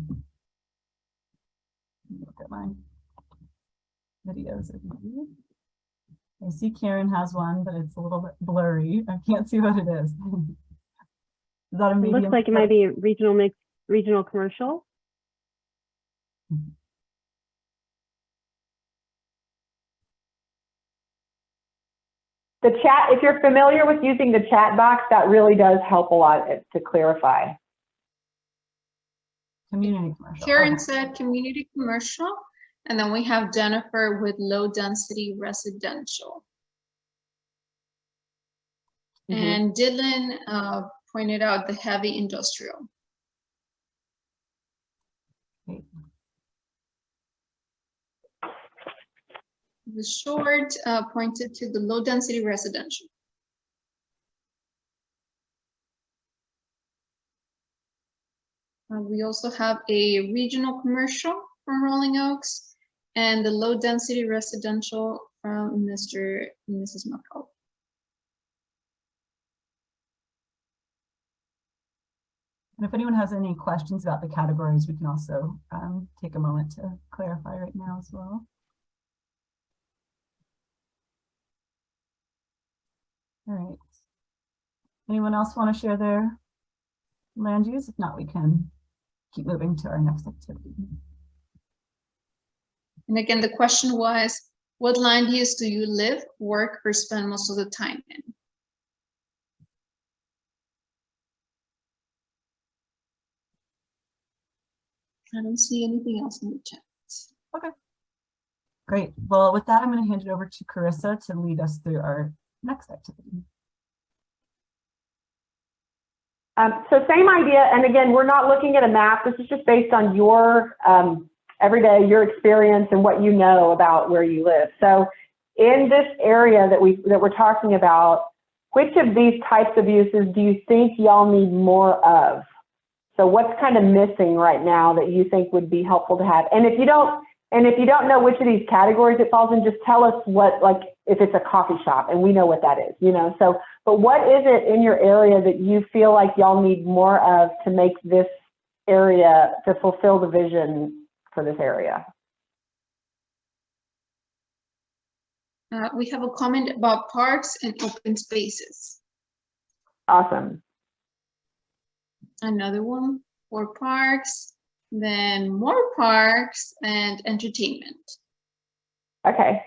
Look at my videos of you. I see Karen has one, but it's a little bit blurry. I can't see what it is. Is that a It medium? looks like it might be regional mix, regional commercial. The chat, if you're familiar with using the chat box, that really does help a lot to clarify. Community commercial. Karen Okay. said community commercial, and then we have Jennifer with low density residential. And Dylan pointed out the heavy industrial. Great. The short pointed to the low density residential. We also have a regional commercial from Rolling Oaks and the low density residential from Mr. and Mrs. McCall. And if anyone has any questions about the categories, we can also take a moment to clarify right now as well. All right. Anyone else want to share their land use? If not, we can keep moving to our next activity. And again, the question was, what land use do you live, work, or spend most of the time in? I don't see anything else in the chat. Okay. Great. Well, with that, I'm going to hand it over to Carissa to lead us through our next activity. So same idea, and again, we're not looking at a map. This is just based on your everyday, your experience and what you know about where you live. So in this area that we're talking about, which of these types of uses do you think y'all need more of? So what's kind of missing right now that you think would be helpful to have? And if you don't know which of these categories it falls in, just tell us what, like if it's a coffee shop, and we know what that is, you know. So, but what is it in your area that you feel like y'all need more of to make this area, to fulfill the vision for this area? We have a comment about parks and open spaces. Awesome. Another one for parks, then more parks and entertainment. Okay.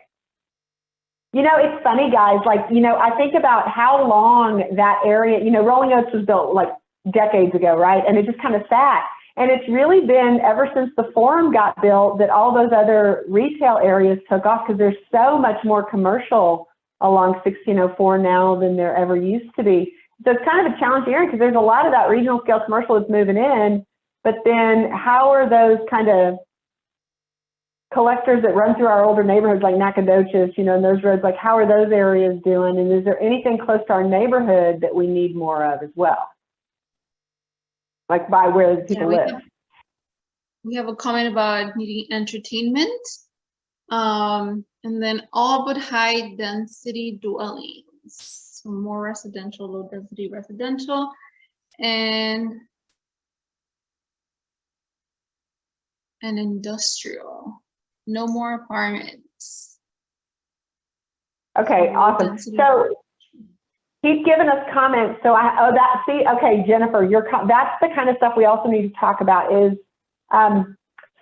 You know, it's funny, guys, like, you know, I think about how long that area, you know, Rolling Oaks was built like decades ago, right? And it just kind of sat. And it's really been ever since the Forum got built that all those other retail areas took off, because there's so much more commercial along 1604 now than there ever used to be. So it's kind of a challenging area because there's a lot of that regional scale commercial that's moving in, but then how are those kind of collectors that run through our older neighborhoods like Nacogdoches, you know, and those roads, like how are those areas doing? And is there anything close to our neighborhood that we need more of as well? Like by where people live. We have a comment about needing entertainment. And then all but high density dwellings. So more residential, low density residential, and industrial. No more apartments. Okay, awesome. So he's given us comments. So okay, Jennifer, that's the kind of stuff we also need to talk about. Is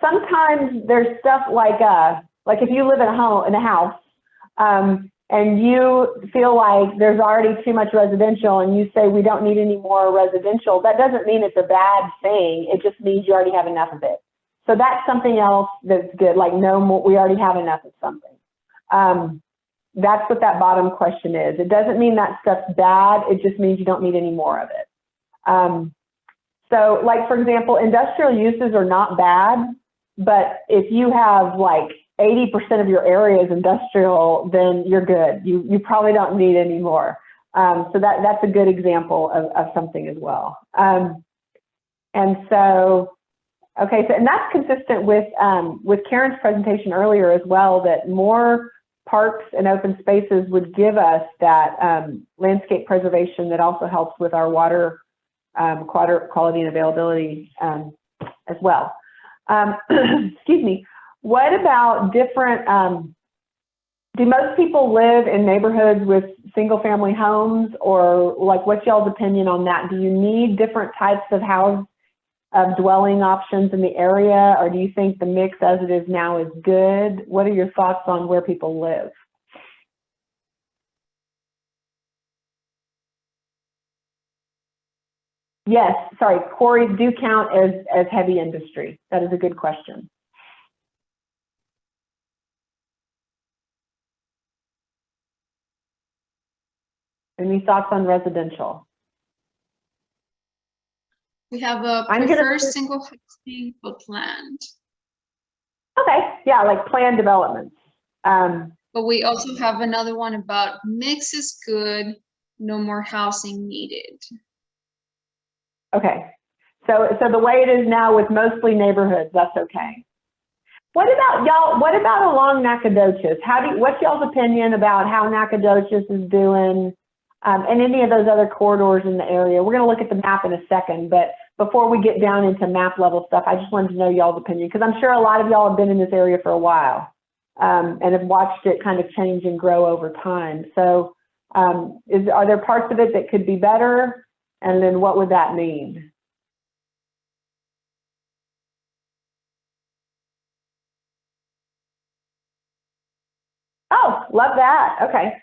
sometimes there's stuff like if you live in a house. And you feel like there's already too much residential and you say we don't need any more residential, that doesn't mean it's a bad thing. It just means you already have enough of it. So that's something else that's good, like no more, we already have enough of something. That's what that bottom question is. It doesn't mean that stuff's bad, it just means you don't need any more of it. So like, for example, industrial uses are not bad, but if you have like 80% of your area is industrial, then you're good. You probably don't need any more. So that's a good example of something as well. And so, okay, so and that's consistent with Karen's presentation earlier as well, that more parks and open spaces would give us that landscape preservation that also helps with our water quality and availability as well. Excuse me. What about different, do most people live in neighborhoods with single family homes, or like what's y'all's opinion on that? Do you need different types of dwelling options in the area, or do you think the mix as it is now is good? What are your thoughts on where people live? Yes, sorry, quarries do count as heavy industry. That is a good question. Any thoughts on residential? We have a I'm gonna- preferred single housing but planned. Okay, yeah, like planned developments. But we also have another one about mix is good, no more housing needed. Okay, so the way it is now with mostly neighborhoods, that's okay. What about y'all? What about along Nacogdoches? What's y'all's opinion about how Nacogdoches is doing, and any of those other corridors in the area? We're going to look at the map in a second, but before we get down into map level stuff, I just wanted to know y'all's opinion, because I'm sure a lot of y'all have been in this area for a while and have watched it kind of change and grow over time. So are there parts of it that could be better? And then what would that mean? Oh, love that. Okay.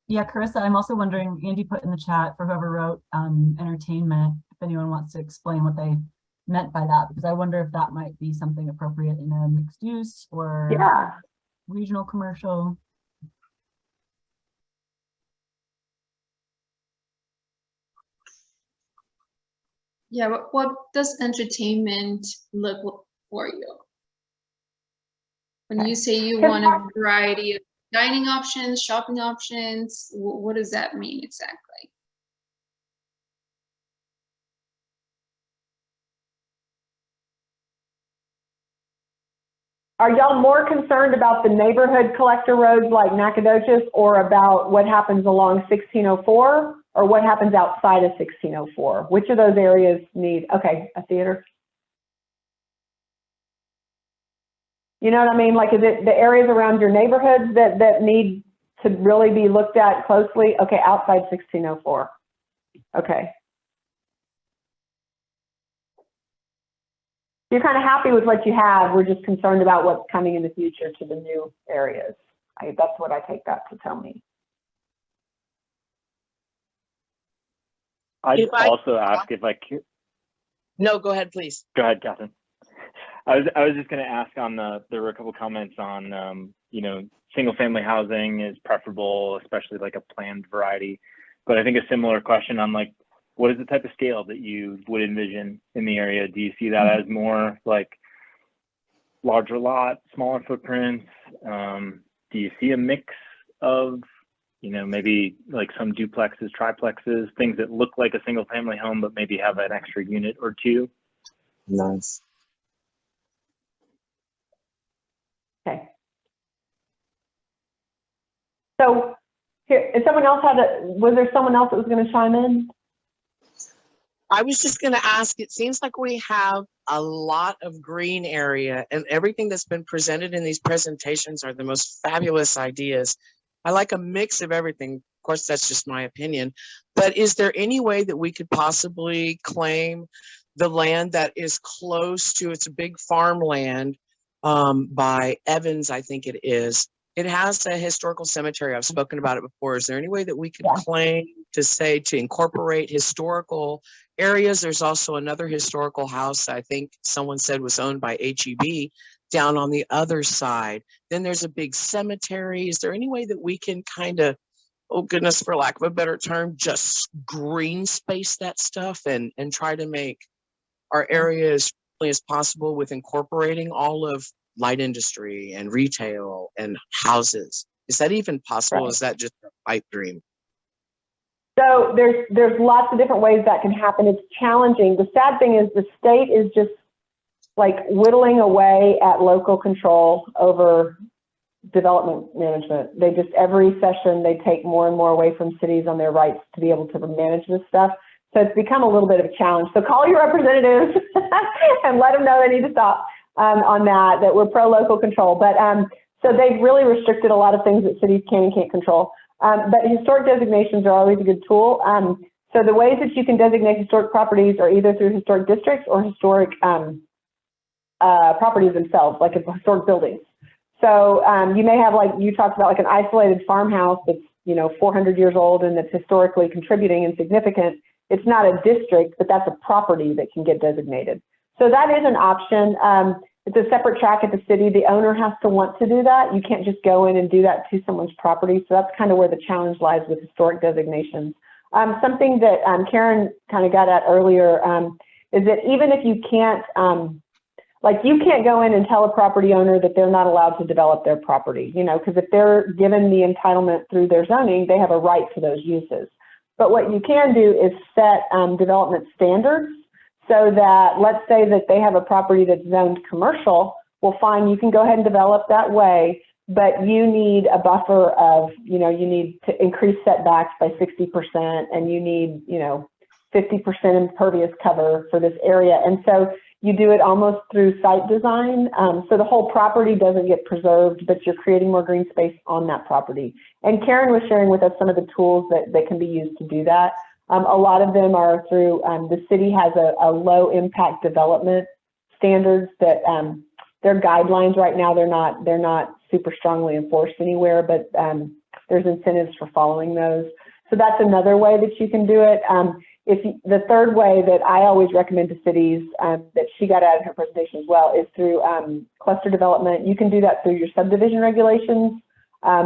Yeah, Carissa, I'm also wondering, Andy put in the chat for whoever wrote entertainment, if anyone wants to explain what they meant by that, because I wonder if that might be something appropriate in a mixed use or regional commercial. Yeah, but what does entertainment look for you? When you say you want a variety of dining options, shopping options, what does that mean exactly? Are y'all more concerned about the neighborhood collector roads like Nacogdoches, or about what happens along 1604, or what happens outside of 1604? Which of those areas need, okay, a theater? You know what I mean? Like, is it the areas around your neighborhoods that need to really be looked at closely? Okay, outside 1604. Okay. You're kind of happy with what you have. We're just concerned about what's coming in the future to the new areas. That's what I take that to tell me. I'd also ask if I could. No, go ahead, please. Go ahead, Catherine. I was just going to ask on there were a couple comments on, you know, single family housing is preferable, especially like a planned variety. But I think a similar question on like, what is the type of scale that you would envision in the area? Do you see that as more like larger lot, smaller footprints? Do you see a mix of, you know, maybe like some duplexes, triplexes, things that look like a single family home, but maybe have an extra unit or two? Nice. Okay. So here, if someone else was there someone else that was going to chime in? I was just going to ask, it seems like we have a lot of green area, and everything that's been presented in these presentations are the most fabulous ideas. I like a mix of everything. Of course, that's just my opinion. But is there any way that we could possibly claim the land that is close to, it's a big farmland by Evans, I think it is. It has a historical cemetery. I've spoken about it before. Is there any way that we could claim to incorporate historical areas? There's also another historical house, I think someone said was owned by HEB down on the other side. Then there's a big cemetery. Is there any way that we can kind of, oh goodness, for lack of a better term, just green space that stuff and try to make our area as friendly as possible with incorporating all of light industry and retail and houses? Is that even possible? Right. Is that just a pipe dream? So there's lots of different ways that can happen. It's challenging. The sad thing is the state is just like whittling away at local control over development management. They just, every session, they take more and more away from cities on their rights to be able to manage this stuff. So it's become a little bit of a challenge. So call your representatives and let them know they need to stop on that we're pro-local control. But so they've really restricted a lot of things that cities can and can't control. But historic designations are always a good tool. So the ways that you can designate historic properties are either through historic districts or historic properties themselves, like historic buildings. So you may have, like you talked about, like an isolated farmhouse that's, you know, 400 years old and that's historically contributing and significant. It's not a district, but that's a property that can get designated. So that is an option. It's a separate track at the city. The owner has to want to do that. You can't just go in and do that to someone's property. So that's kind of where the challenge lies with historic designations. Something that Karen kind of got at earlier is that even if you can't, like you can't go in and tell a property owner that they're not allowed to develop their property, you know, because if they're given the entitlement through their zoning, they have a right to those uses. But what you can do is set development standards so that, let's say that they have a property that's zoned commercial, well, fine, you can go ahead and develop that way, but you need a buffer of, you know, you need to increase setbacks by 60% and you need, you know, 50% impervious cover for this area. And so you do it almost through site design. So the whole property doesn't get preserved, but you're creating more green space on that property. And Karen was sharing with us some of the tools that can be used to do that. A lot of them are through, the city has a low impact development standards that their guidelines right now, they're not super strongly enforced anywhere, but there's incentives for following those. So that's another way that you can do it. The third way that I always recommend to cities that she got out of her presentation as well is through cluster development. You can do that through your subdivision regulations,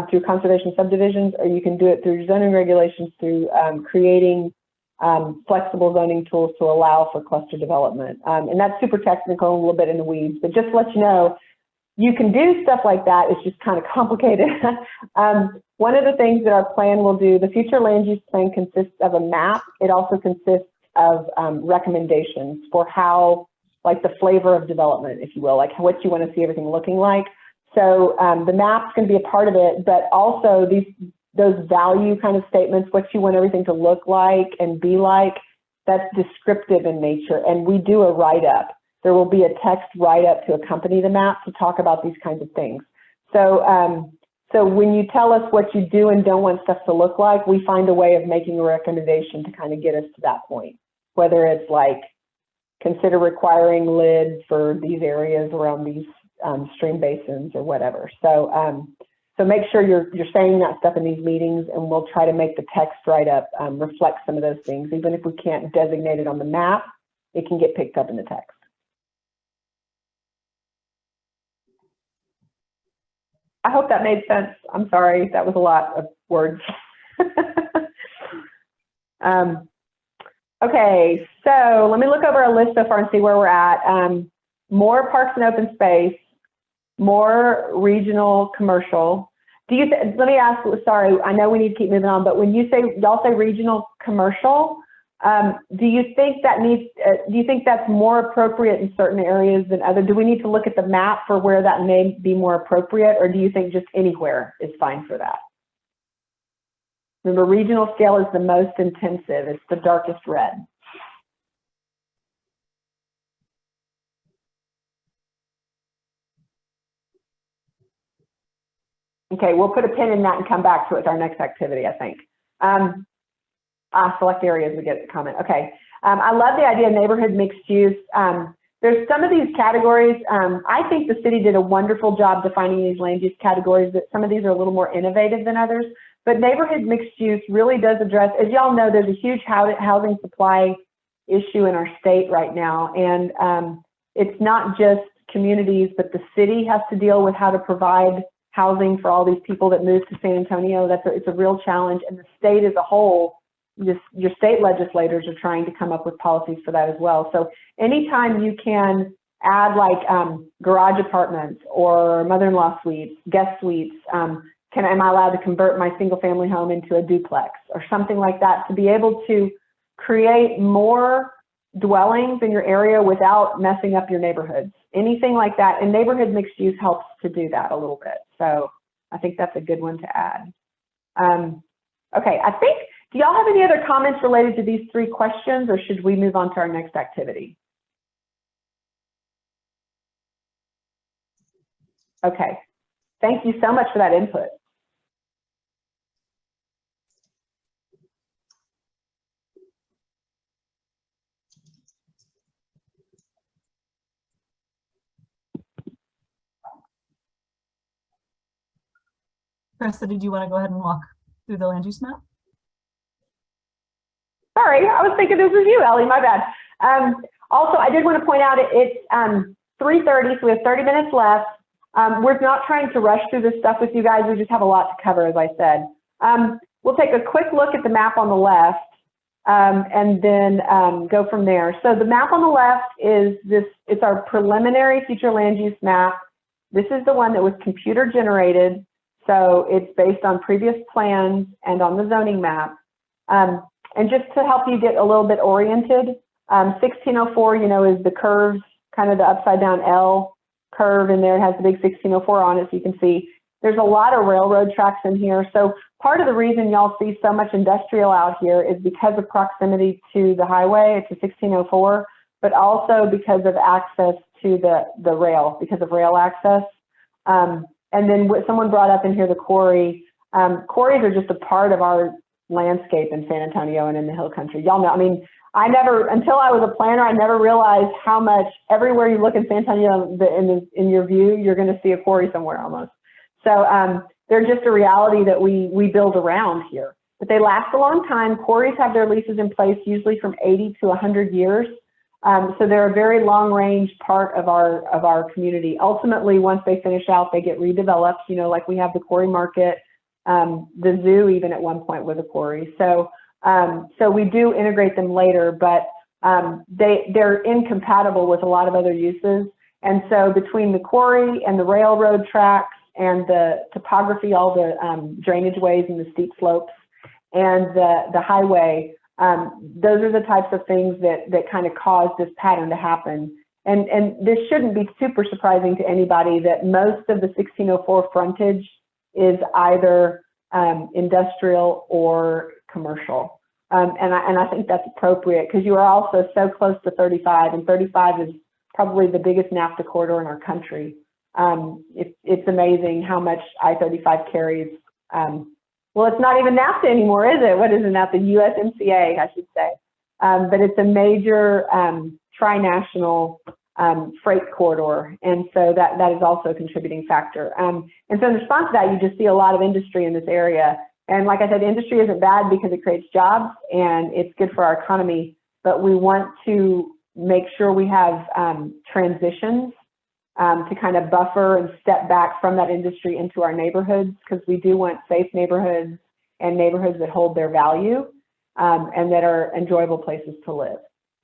through conservation subdivisions, or you can do it through your zoning regulations through creating flexible zoning tools to allow for cluster development. And that's super technical, a little bit in the weeds, but just to let you know, you can do stuff like that. It's just kind of complicated. One of the things that our plan will do, the future land use plan consists of a map. It also consists of recommendations for how, like the flavor of development, if you will, like what you want to see everything looking like. So the map's going to be a part of it, but also those value kind of statements, what you want everything to look like and be like, that's descriptive in nature. And we do a write-up. There will be a text write-up to accompany the map to talk about these kinds of things. So, so when you tell us what you do and don't want stuff to look like, we find a way of making a recommendation to kind of get us to that point, whether it's like consider requiring lids for these areas around these stream basins or whatever. So, so make sure you're saying that stuff in these meetings, and we'll try to make the text write-up reflect some of those things. Even if we can't designate it on the map, it can get picked up in the text. I hope that made sense. I'm sorry, that was a lot of words. Okay, so let me look over our list so far and see where we're at. More parks and open space, more regional commercial. Do you, let me ask, sorry, I know we need to keep moving on, but when you say, y'all say regional commercial, do you think that needs, do you think that's more appropriate in certain areas than other? Do we need to look at the map for where that may be more appropriate, or do you think just anywhere is fine for that? Remember, regional scale is the most intensive. It's the darkest red. Okay, we'll put a pin in that and come back to it with our next activity, I think. Select areas, we get a comment. Okay, I love the idea of neighborhood mixed use. There's some of these categories. I think the city did a wonderful job defining these land use categories, that some of these are a little more innovative than others. But neighborhood mixed use really does address, as y'all know, there's a huge housing supply issue in our state right now. And it's not just communities, but the city has to deal with how to provide housing for all these people that move to San Antonio. It's a real challenge. And the state as a whole, your state legislators are trying to come up with policies for that as well. So anytime you can add like garage apartments or mother-in-law suites, guest suites, am I allowed to convert my single family home into a duplex or something like that, to be able to create more dwellings in your area without messing up your neighborhoods. Anything like that, and neighborhood mixed use helps to do that a little bit. So I think that's a good one to add. Okay, I think, do y'all have any other comments related to these 3 questions, or should we move on to our next activity? Okay, thank you so much for that input. Krista, did you want to go ahead and walk through the land use map? Sorry, I was thinking this was you, Ellie, my bad. Also, I did want to point out it's 3:30, so we have 30 minutes left. We're not trying to rush through this stuff with you guys. We just have a lot to cover, as I said. We'll take a quick look at the map on the left and then go from there. So the map on the left is this, it's our preliminary future land use map. This is the one that was computer generated. So it's based on previous plans and on the zoning map. And just to help you get a little bit oriented, 1604, you know, is the curves, kind of the upside down L curve in there. It has the big 1604 on it, so you can see there's a lot of railroad tracks in here. So part of the reason y'all see so much industrial out here is because of proximity to the highway. It's a 1604, but also because of access to the rail, because of rail access. And then what someone brought up in here, the quarry. Quarries are just a part of our landscape in San Antonio and in the Hill Country. Y'all know, I mean, I never, until I was a planner, I never realized how much everywhere you look in San Antonio, in your view, you're going to see a quarry somewhere almost. So they're just a reality that we build around here. But they last a long time. Quarries have their leases in place usually from 80 to 100 years. So they're a very long range part of our community. Ultimately, once they finish out, they get redeveloped, you know, like we have the quarry market, the zoo even at one point was a quarry. So we do integrate them later, but they're incompatible with a lot of other uses. And so between the quarry and the railroad tracks and the topography, all the drainage ways and the steep slopes and the highway, those are the types of things that kind of cause this pattern to happen. And this shouldn't be super surprising to anybody that most of the 1604 frontage is either industrial or commercial. And I think that's appropriate because you are also so close to 35, and 35 is probably the biggest NAFTA corridor in our country. It's amazing how much I-35 carries. Well, it's not even NAFTA anymore, is it? What is it now? The USMCA, I should say. But it's a major tri-national freight corridor. And so that is also a contributing factor. And so in response to that, you just see a lot of industry in this area. And like I said, industry isn't bad because it creates jobs and it's good for our economy, but we want to make sure we have transitions to kind of buffer and step back from that industry into our neighborhoods, because we do want safe neighborhoods and neighborhoods that hold their value and that are enjoyable places to live.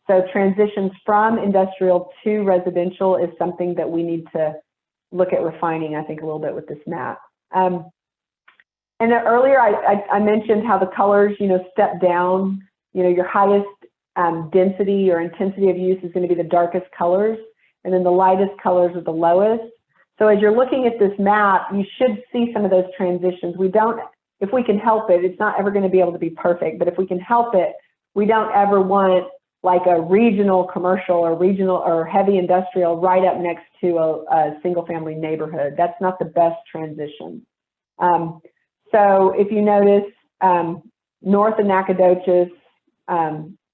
So transitions from industrial to residential is something that we need to look at refining, I think, a little bit with this map. And earlier I mentioned how the colors, you know, step down. You know, your highest density or intensity of use is going to be the darkest colors, and then the lightest colors are the lowest. So as you're looking at this map, you should see some of those transitions. We don't, if we can help it, it's not ever going to be able to be perfect, but if we can help it, we don't ever want like a regional commercial or regional or heavy industrial right up next to a single family neighborhood. That's not the best transition. So if you notice, north of Nacogdoches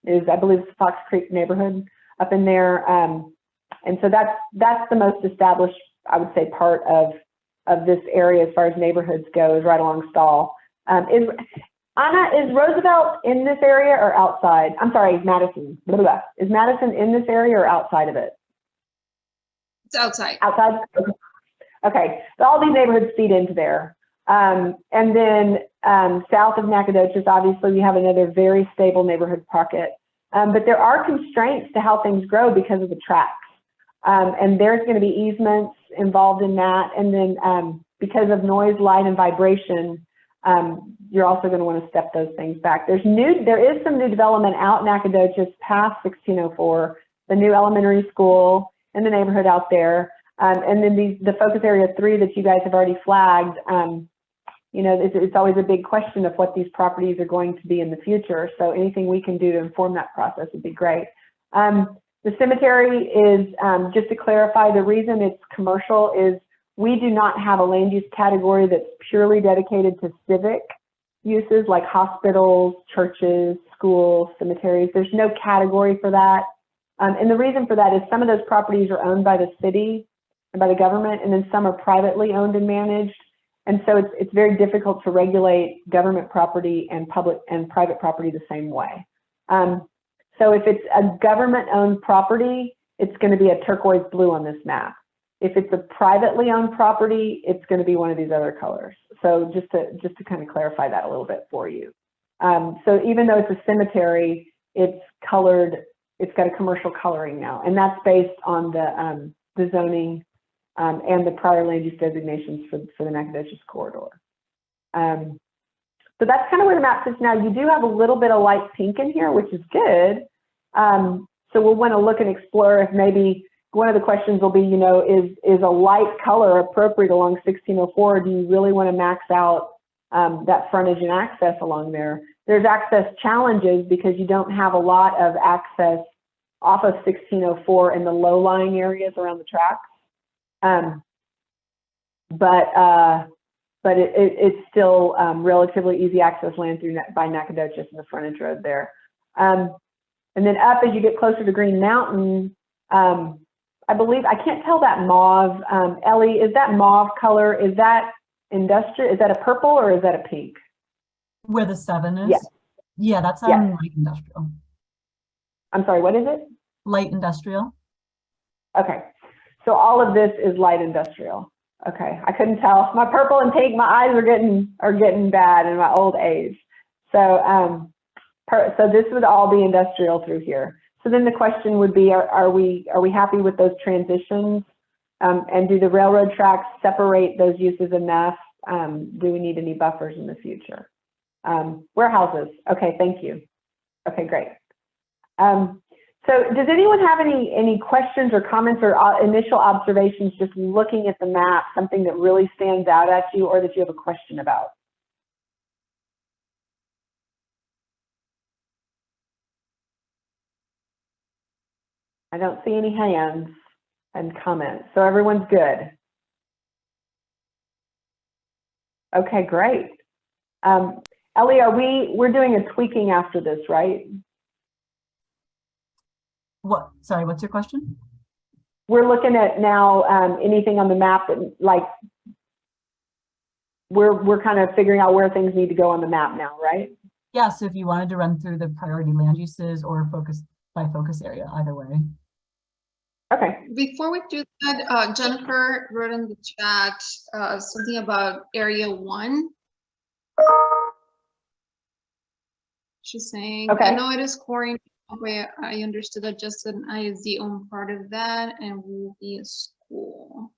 is, I believe, Fox Creek neighborhood up in there. And so that's the most established, I would say, part of this area as far as neighborhoods go, is right along Stahl. Anna, is Roosevelt in this area or outside? I'm sorry, Madison. Blah, blah, blah. Is Madison in this area or outside of it? It's outside. Outside? Okay, so all these neighborhoods feed into there. And then south of Nacogdoches, obviously, we have another very stable neighborhood pocket. But there are constraints to how things grow because of the tracks. And there's going to be easements involved in that. And then because of noise, light, and vibration, you're also going to want to step those things back. There is some new development out in Nacogdoches past 1604, the new elementary school in the neighborhood out there. And then the focus area 3 that you guys have already flagged, you know, it's always a big question of what these properties are going to be in the future. So anything we can do to inform that process would be great. The cemetery is, just to clarify, the reason it's commercial is we do not have a land use category that's purely dedicated to civic uses like hospitals, churches, schools, cemeteries. There's no category for that. And the reason for that is some of those properties are owned by the city and by the government, and then some are privately owned and managed. And so it's very difficult to regulate government property and public and private property the same way. So if it's a government-owned property, it's going to be a turquoise blue on this map. If it's a privately owned property, it's going to be one of these other colors. So just to kind of clarify that a little bit for you. So even though it's a cemetery, it's colored. It's got a commercial coloring now, and that's based on the zoning and the prior land use designations for the Nacogdoches corridor. So that's kind of where the map sits now. You do have a little bit of light pink in here, which is good. So we'll want to look and explore if maybe one of the questions will be, you know, is a light color appropriate along 1604? Do you really want to max out that frontage and access along there? There's access challenges because you don't have a lot of access off of 1604 in the low-lying areas around the tracks. But it's still relatively easy access land through by Nacogdoches and the frontage road there. And then up as you get closer to Green Mountain, I believe, I can't tell that mauve. Ellie, is that mauve color, is that industrial, is that a purple or is that a pink? Where the 7 is? Yeah. Yeah, that's Yeah. light industrial. I'm sorry, what is it? Light industrial. Okay, so all of this is light industrial. Okay, I couldn't tell. My purple and pink, my eyes are getting bad in my old age. So so this would all be industrial through here. So then the question would be, are we happy with those transitions? And do the railroad tracks separate those uses enough? Do we need any buffers in the future? Warehouses. Okay, thank you. Okay, great. So does anyone have any questions or comments or initial observations just looking at the map, something that really stands out at you or that you have a question about? I don't see any hands and comments, so everyone's good. Okay, great. Ellie, we're doing a tweaking after this, right? What? Sorry, what's your question? We're looking at now anything on the map that, like, we're kind of figuring out where things need to go on the map now, right? Yeah, so if you wanted to run through the priority land uses or focus by focus area, either way. Okay. Before we do that, Jennifer wrote in the chat something about area 1. She's saying, okay. I know it is quarrying, where I understood that just an ISD owned part of that and will be a school.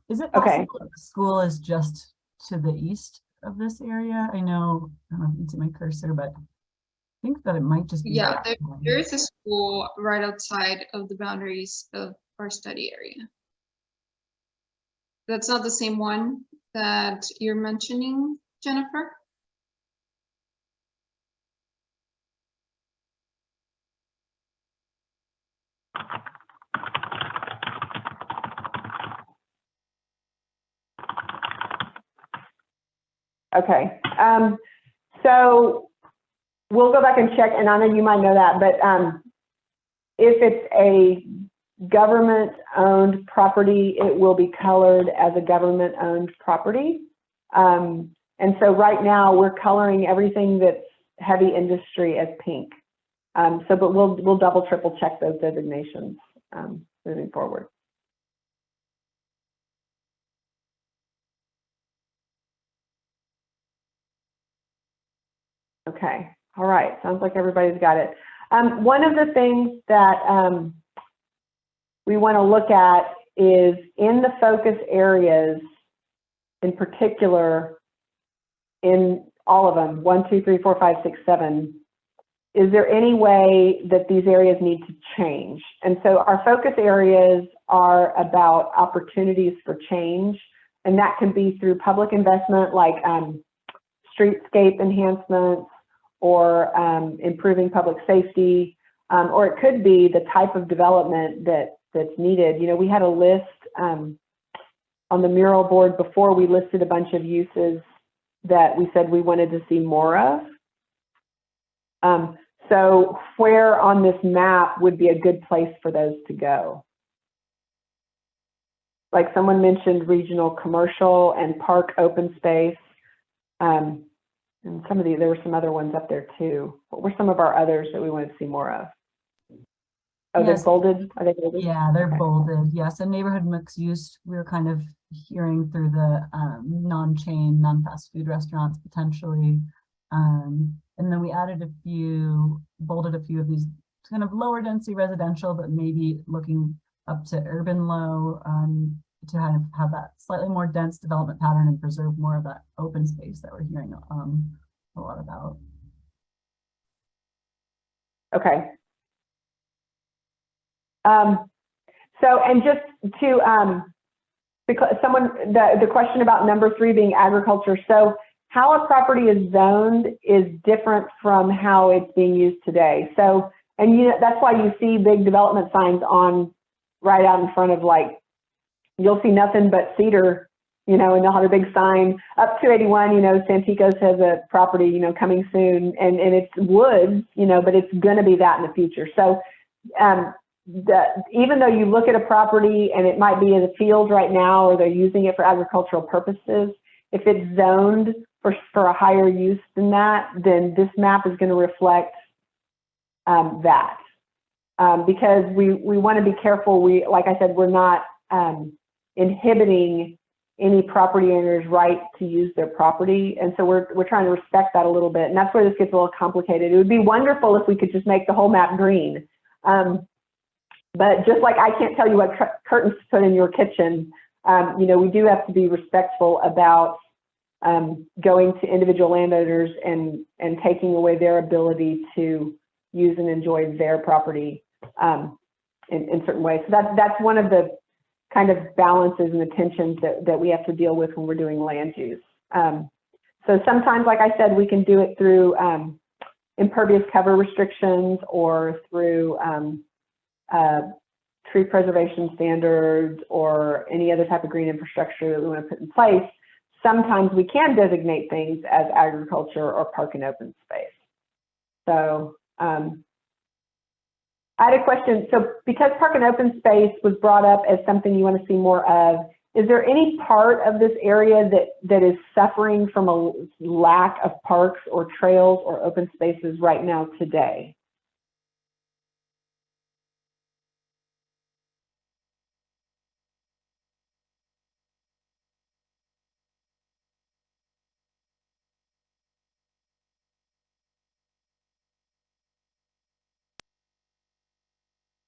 Is it possible Okay. that the school is just to the east of this area? I know, I don't know if you can see my cursor, but I think that it might just be. Yeah, there is a school right outside of the boundaries of our study area. That's not the same one that you're mentioning, Jennifer? Okay. So we'll go back and check, and I know you might know that, but if it's a government-owned property, it will be colored as a government-owned property. And so right now we're coloring everything that's heavy industry as pink. But we'll double, triple check those designations moving forward. Okay, all right, sounds like everybody's got it. One of the things that we want to look at is in the focus areas, in particular, in all of them, 1, 2, 3, 4, 5, 6, 7, is there any way that these areas need to change? And so our focus areas are about opportunities for change, and that can be through public investment like streetscape enhancements or improving public safety, or it could be the type of development that's needed. You know, we had a list on the mural board before. We listed a bunch of uses that we said we wanted to see more of. So where on this map would be a good place for those to go? Like someone mentioned regional commercial and park open space. And some of there were some other ones up there too. What were some of our others that we wanted to see more of? Oh, Yes. they're bolded? Are they bolded? Yeah, they're Okay. bolded. Yes, and neighborhood mixed use, we were kind of hearing through the non-chain, non-fast food restaurants potentially. And then we added a few, bolded a few of these kind of lower density residential, but maybe looking up to urban low to kind of have that slightly more dense development pattern and preserve more of that open space that we're hearing a lot about. Okay. So, and just to, because the question about number 3 being agriculture. So how a property is zoned is different from how it's being used today. So, and that's why you see big development signs on right out in front of, like, you'll see nothing but cedar, you know, and they'll have a big sign up 281, you know, Santikos has a property, you know, coming soon, and it's woods, you know, but it's going to be that in the future. So, even though you look at a property and it might be in a field right now, or they're using it for agricultural purposes, if it's zoned for a higher use than that, then this map is going to reflect that. Because we want to be careful. Like I said, we're not inhibiting any property owner's right to use their property. And so we're trying to respect that a little bit. And that's where this gets a little complicated. It would be wonderful if we could just make the whole map green. But just like I can't tell you what curtains to put in your kitchen, you know, we do have to be respectful about going to individual landowners and taking away their ability to use and enjoy their property in certain ways. So that's one of the kind of balances and the tensions that we have to deal with when we're doing land use. So sometimes, like I said, we can do it through impervious cover restrictions or through tree preservation standards or any other type of green infrastructure that we want to put in place. Sometimes we can designate things as agriculture or park and open space. So I had a question. So because park and open space was brought up as something you want to see more of, is there any part of this area that is suffering from a lack of parks or trails or open spaces right now today?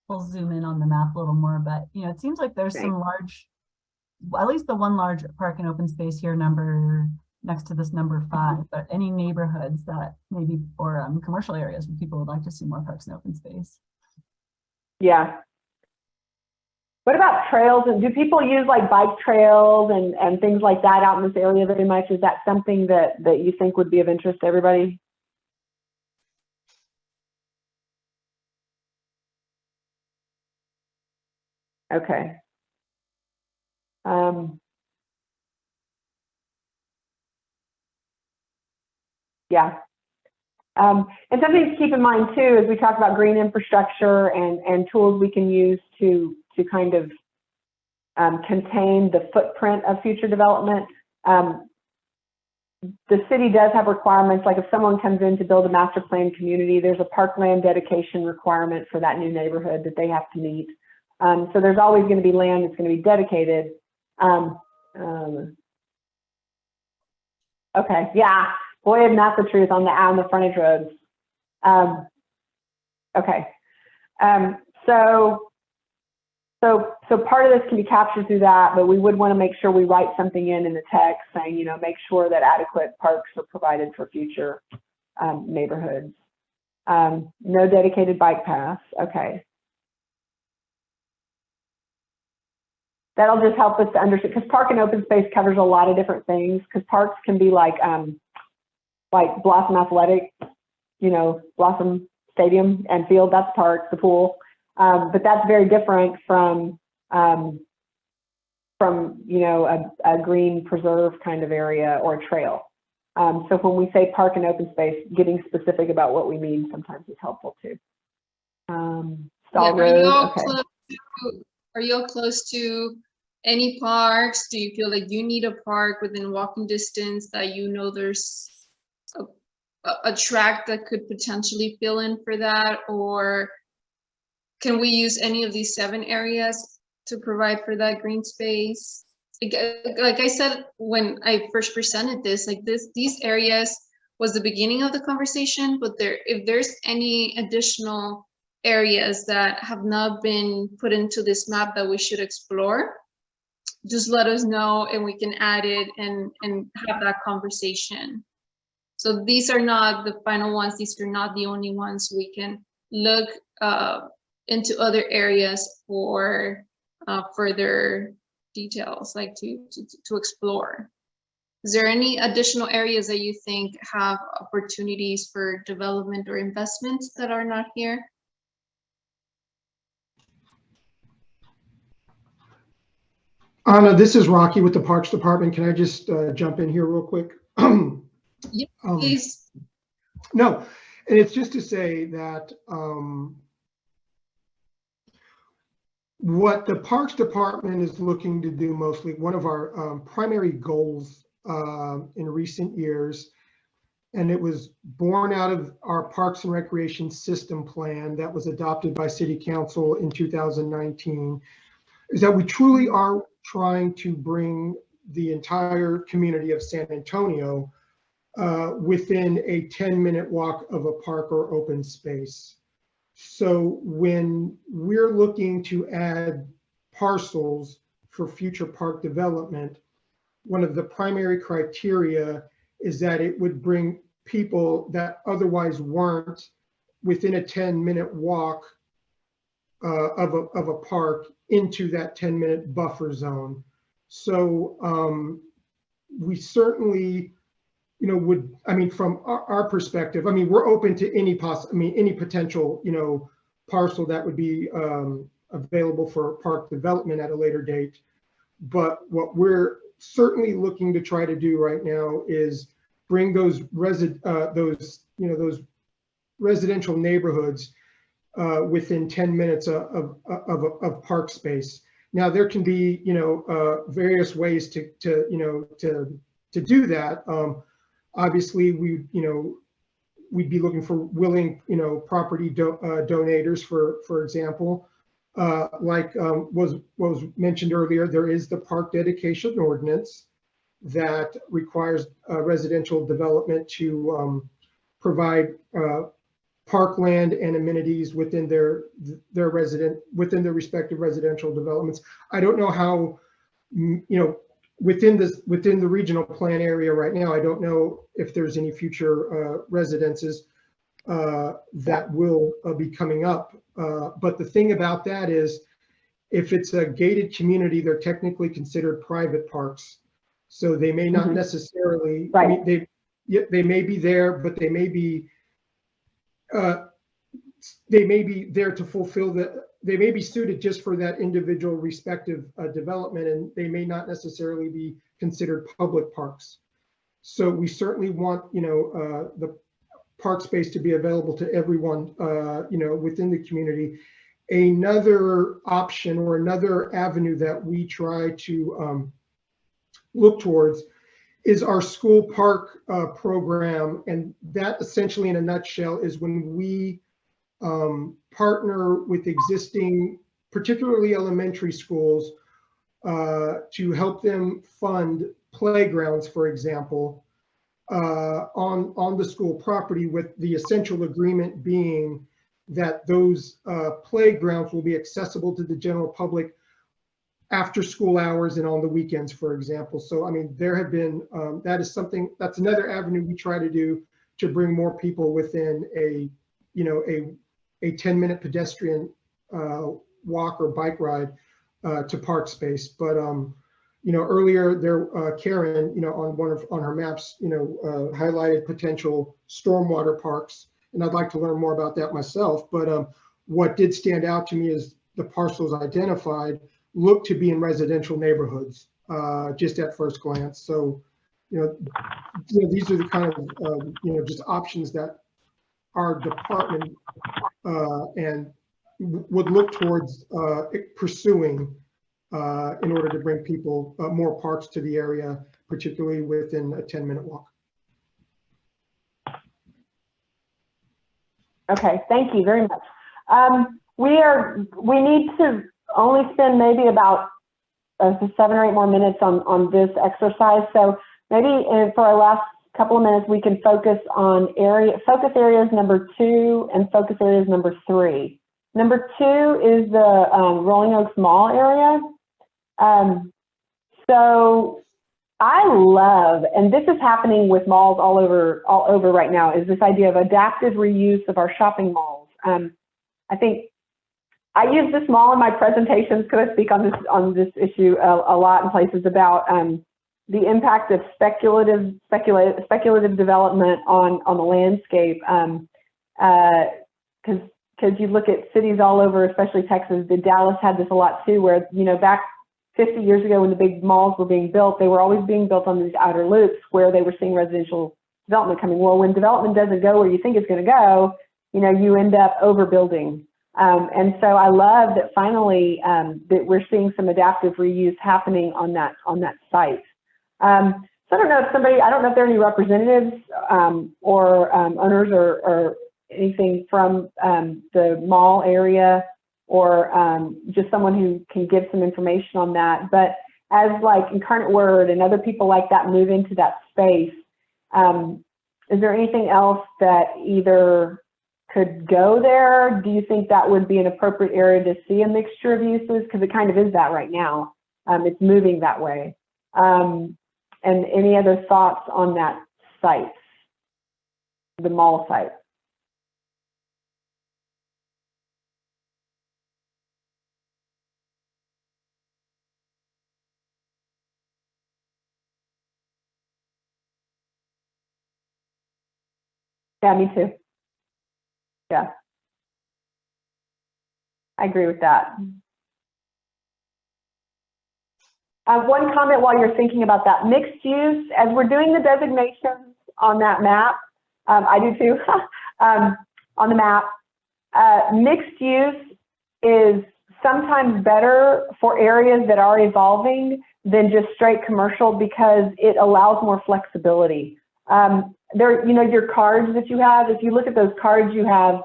We'll zoom in on the map a little more, but you know, it seems like there's some large, at least the one large park and open space here next to this number 5, but any neighborhoods that maybe, or commercial areas where people would like to see more parks and open space. Yeah. What about trails? And do people use like bike trails and things like that out in this area very much? Is that something that you think would be of interest to everybody? Okay. Yeah. And something to keep in mind too, as we talk about green infrastructure and tools we can use to kind of contain the footprint of future development. The city does have requirements, like if someone comes in to build a master plan community, there's a parkland dedication requirement for that new neighborhood that they have to meet. So there's always going to be land that's going to be dedicated. Okay, yeah, boy, isn't that the truth on the frontage roads. Okay, so So part of this can be captured through that, but we would want to make sure we write something in the text saying, you know, make sure that adequate parks are provided for future neighborhoods. No dedicated bike paths. Okay. That'll just help us to understand, because park and open space covers a lot of different things, because parks can be like Blossom Athletic, you know, Blossom Stadium and Field, that's park, the pool. But that's very different from you know, a green preserve kind of area or a trail. So when we say park and open space, getting specific about what we mean sometimes is helpful too. Stall road, okay. Are you all close to any parks? Do you feel like you need a park within walking distance that you know there's a track that could potentially fill in for that? Or can we use any of these 7 areas to provide for that green space? Like I said, when I first presented this, these areas was the beginning of the conversation, but if there's any additional areas that have not been put into this map that we should explore, just let us know and we can add it and have that conversation. So these are not the final ones. These are not the only ones. We can look into other areas for further details, like to explore. Is there any additional areas that you think have opportunities for development or investments that are not here? Anna, this is Rocky with the Parks Department. Can I just jump in here real quick? Yeah, please. No, and it's just to say that what the Parks Department is looking to do mostly, one of our primary goals in recent years, and it was born out of our Parks and Recreation System Plan that was adopted by City Council in 2019, is that we truly are trying to bring the entire community of San Antonio within a 10-minute walk of a park or open space. So when we're looking to add parcels for future park development, one of the primary criteria is that it would bring people that otherwise weren't within a 10-minute walk of a park into that 10-minute buffer zone. So we certainly, you know, would, I mean, from our perspective, I mean, we're open to any potential, you know, parcel that would be available for park development at a later date. But what we're certainly looking to try to do right now is bring those residential neighborhoods within 10 minutes of park space. Now there can be, you know, various ways to do that. Obviously, we'd be looking for willing, you know, property donators, for example. Like was mentioned earlier, there is the park dedication ordinance that requires residential development to provide parkland and amenities within their respective residential developments. I don't know how, you know, within the regional plan area right now, I don't know if there's any future residences that will be coming up. But the thing about that is, if it's a gated community, they're technically considered private parks. So they may not necessarily, right. I mean, they may be there, but they may be there to fulfill they may be suited just for that individual respective development, and they may not necessarily be considered public parks. So we certainly want, you know, the park space to be available to everyone, you know, within the community. Another option or another avenue that we try to look towards is our school park program. And that essentially in a nutshell is when we partner with existing, particularly elementary schools, to help them fund playgrounds, for example, on the school property, with the essential agreement being that those playgrounds will be accessible to the general public after school hours and on the weekends, for example. So, I mean, there have been, that's another avenue we try to do to bring more people within a 10-minute pedestrian walk or bike ride to park space. But, earlier there, Karen, on her maps, highlighted potential stormwater parks. And I'd like to learn more about that myself. But what did stand out to me is the parcels identified look to be in residential neighborhoods, just at first glance. So, these are the kind of, just options that our department and would look towards pursuing in order to bring people, more parks to the area, particularly within a 10-minute walk. Okay, thank you very much. We need to only spend maybe about 7 or 8 more minutes on this exercise. So maybe for our last couple of minutes, we can focus on focus areas number 2 and focus areas number 3. Number 2 is the Rolling Oaks Mall area. So I love, and this is happening with malls all over right now, is this idea of adaptive reuse of our shopping malls. I think I use this mall in my presentations because I speak on this issue a lot in places about the impact of speculative development on the landscape. Because you look at cities all over, especially Texas. Dallas had this a lot too, where back 50 years ago when the big malls were being built, they were always being built on these outer loops where they were seeing residential development coming. Well, when development doesn't go where you think it's going to go, you end up overbuilding. And so I love that finally that we're seeing some adaptive reuse happening on that site. So I don't know if there are any representatives or owners or anything from the mall area, or just someone who can give some information on that. But as like Incarnate Word and other people like that move into that space, is there anything else that either could go there? Do you think that would be an appropriate area to see a mixture of uses? Because it kind of is that right now. It's moving that way. And any other thoughts on that site, the mall site? Yeah, me too. Yeah, I agree with that. One comment while you're thinking about that, mixed use, as we're doing the designations on that map, I do too, on the map, mixed use is sometimes better for areas that are evolving than just straight commercial because it allows more flexibility. Your cards that you have, if you look at those cards, you have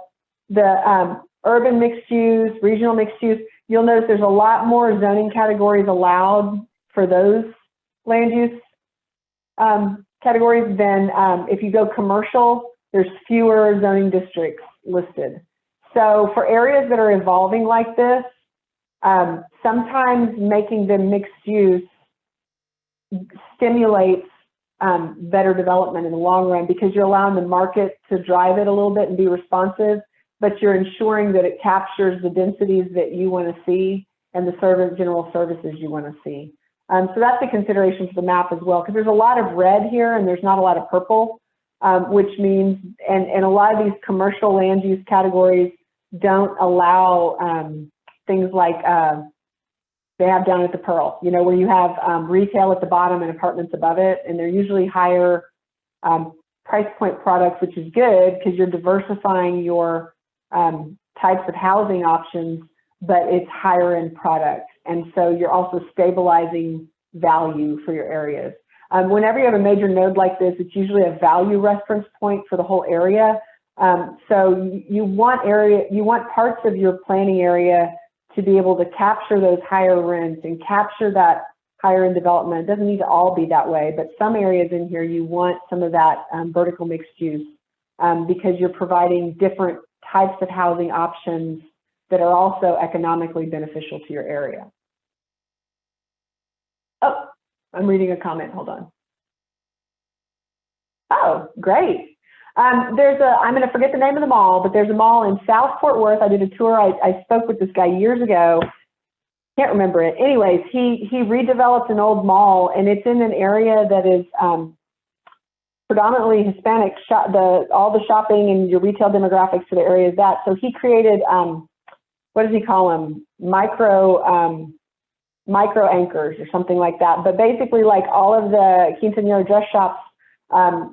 the urban mixed use, regional mixed use. You'll notice there's a lot more zoning categories allowed for those land use categories than if you go commercial, there's fewer zoning districts listed. So for areas that are evolving like this, sometimes making them mixed use stimulates better development in the long run because you're allowing the market to drive it a little bit and be responsive, but you're ensuring that it captures the densities that you want to see and the general services you want to see. So that's a consideration for the map as well, because there's a lot of red here and there's not a lot of purple, which means, and a lot of these commercial land use categories don't allow things like they have down at the Pearl, where you have retail at the bottom and apartments above it, and they're usually higher price point products, which is good because you're diversifying your types of housing options, but it's higher end product. And so you're also stabilizing value for your areas. Whenever you have a major node like this, it's usually a value reference point for the whole area. So you want parts of your planning area to be able to capture those higher rents and capture that higher end development. It doesn't need to all be that way, but some areas in here, you want some of that vertical mixed use because you're providing different types of housing options that are also economically beneficial to your area. Oh, I'm reading a comment, hold on. Oh, great. I'm gonna forget the name of the mall, but there's a mall in South Fort Worth. I did a tour, I spoke with this guy years ago. Can't remember it. Anyways, he redeveloped an old mall, and it's in an area that is predominantly Hispanic. All the shopping and your retail demographics for the area is that. So he created, what does he call them? Micro anchors or something like that. But basically, like all of the quinceañera dress shops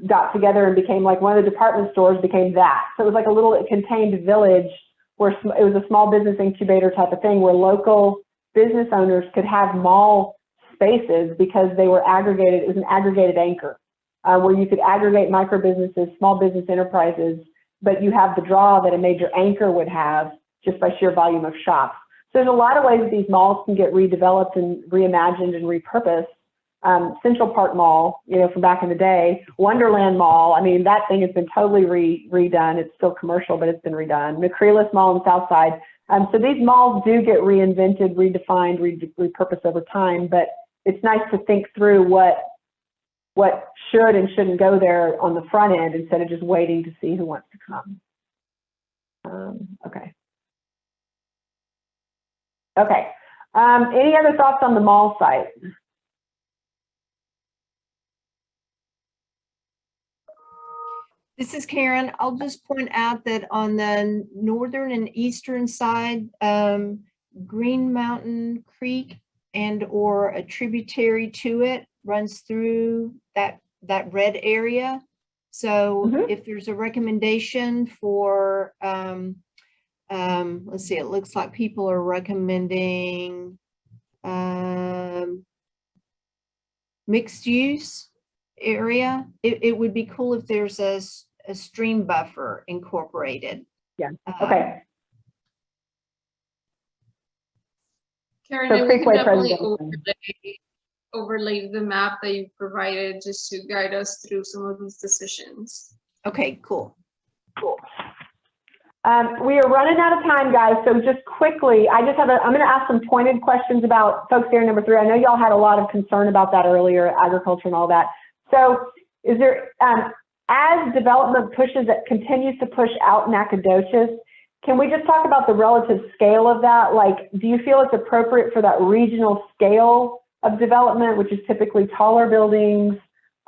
got together and became like one of the department stores became that. So it was like a little contained village where it was a small business incubator type of thing where local business owners could have mall spaces because they were aggregated. It was an aggregated anchor where you could aggregate micro businesses, small business enterprises, but you have the draw that a major anchor would have just by sheer volume of shops. So there's a lot of ways that these malls can get redeveloped and reimagined and repurposed. Central Park Mall, you know, from back in the day, Wonderland Mall, I mean, that thing has been totally redone. It's still commercial, but it's been redone. McCreeless Mall in Southside. So these malls do get reinvented, redefined, repurposed over time, but it's nice to think through what should and shouldn't go there on the front end instead of just waiting to see who wants to come. Okay. Okay. Any other thoughts on the mall site? This is Karen. I'll just point out that on the northern and eastern side, Green Mountain Creek and or a tributary to it runs through that red area. So if there's a recommendation for, let's see, it looks like people are recommending mixed use area. It would be cool if there's a stream buffer incorporated. Yeah, okay. Karen, So and we can Creekway definitely presentation. overlay the map that you provided just to guide us through some of these decisions. Okay, cool. Cool. We are running out of time, guys. So just quickly, I'm going to ask some pointed questions about folks area number 3. I know y'all had a lot of concern about that earlier, agriculture and all that. So is there, as development continues to push out Nacogdoches, can we just talk about the relative scale of that? Like, do you feel it's appropriate for that regional scale of development, which is typically taller buildings,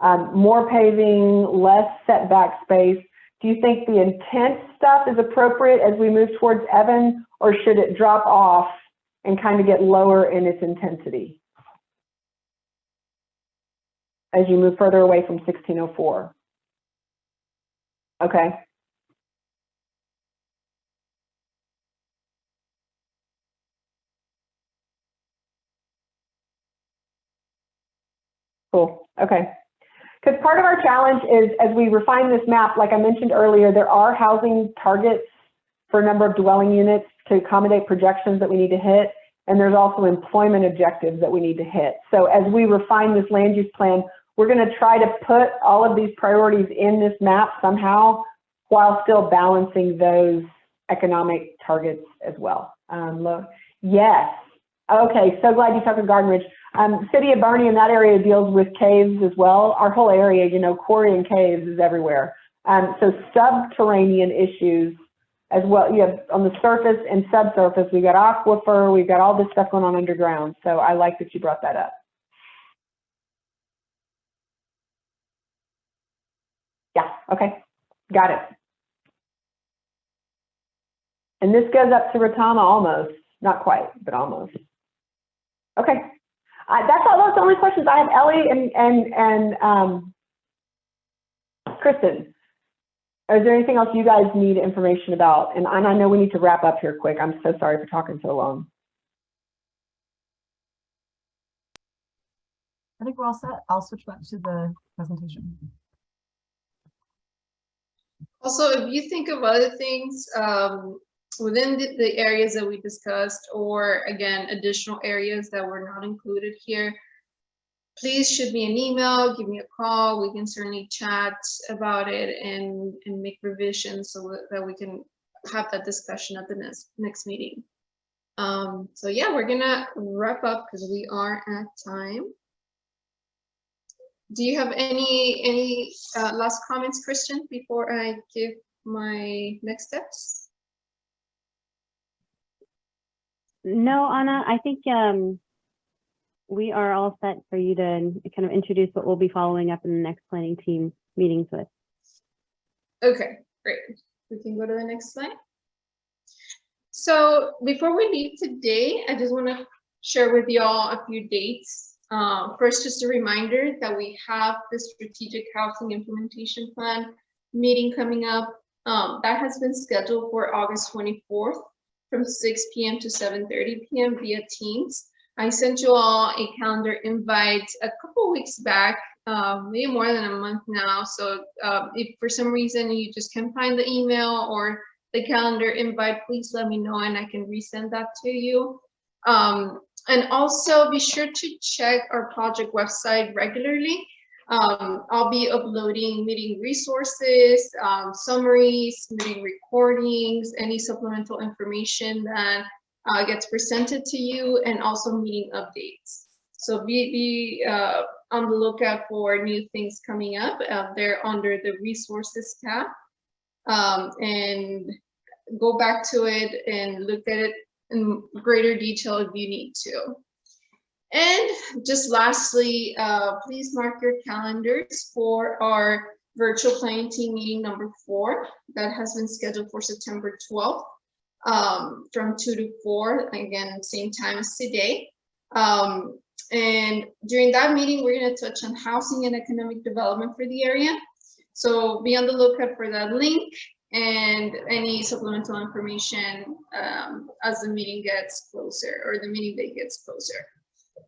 more paving, less setback space? Do you think the intense stuff is appropriate as we move towards Evan, or should it drop off and kind of get lower in its intensity as you move further away from 1604? Okay. Cool. Okay. Because part of our challenge is, as we refine this map, like I mentioned earlier, there are housing targets for a number of dwelling units to accommodate projections that we need to hit, and there's also employment objectives that we need to hit. So as we refine this land use plan, we're going to try to put all of these priorities in this map somehow, while still balancing those economic targets as well. Yes. Okay, so glad you talked to Garden Ridge. City of Bernie in that area deals with caves as well. Our whole area, you know, quarry and caves is everywhere. So subterranean issues as well. You have on the surface and subsurface, we've got aquifer, we've got all this stuff going on underground. So I like that you brought that up. Yeah, okay, got it. And this goes up to Ratama almost, not quite, but almost. Okay. That's all those only questions I have. Ellie and Kristen, is there anything else you guys need information about? And I know we need to wrap up here quick. I'm so sorry for talking so long. I think we're all set. I'll switch back to the presentation. Also, if you think of other things within the areas that we discussed, or again, additional areas that were not included here, please shoot me an email, give me a call. We can certainly chat about it and make revisions so that we can have that discussion at the next meeting. So yeah, we're gonna wrap up because we are at time. Do you have any last comments, Christian, before I give my next steps? No, Anna, I think we are all set for you to kind of introduce what we'll be following up in the next planning team meetings with. Okay, great. We can go to the next slide. So before we leave today, I just want to share with you all a few dates. First, just a reminder that we have the Strategic Housing Implementation Plan meeting coming up. That has been scheduled for August 24th from 6 p.m. to 7:30 p.m. via Teams. I sent you all a calendar invite a couple weeks back, maybe more than a month now. So if for some reason you just can't find the email or the calendar invite, please let me know and I can resend that to you. And also be sure to check our project website regularly. I'll be uploading meeting resources, summaries, meeting recordings, any supplemental information that gets presented to you, and also meeting updates. So be on the lookout for new things coming up. They're under the resources tab, and go back to it and look at it in greater detail if you need to. And just lastly, please mark your calendars for our virtual planning team meeting number 4 that has been scheduled for September 12th from 2 to 4, again, same time as today. And during that meeting, we're going to touch on housing and economic development for the area. So be on the lookout for that link and any supplemental information as the meeting gets closer, or the meeting date gets closer.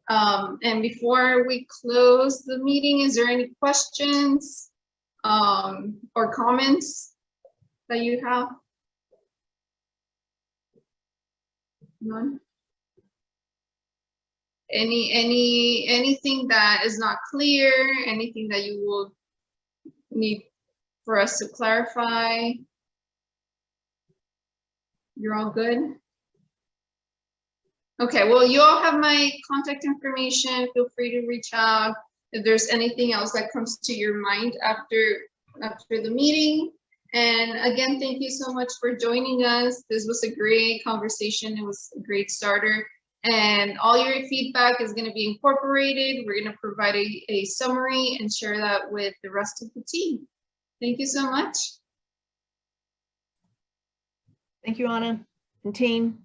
And before we close the meeting, is there any questions or comments that you have? None? Anything that is not clear, anything that you will need for us to clarify? You're all good? Okay, well, you all have my contact information. Feel free to reach out if there's anything else that comes to your mind after the meeting. And again, thank you so much for joining us. This was a great conversation. It was a great starter. And all your feedback is going to be incorporated. We're going to provide a summary and share that with the rest of the team. Thank you so much. Thank you, Anna and team.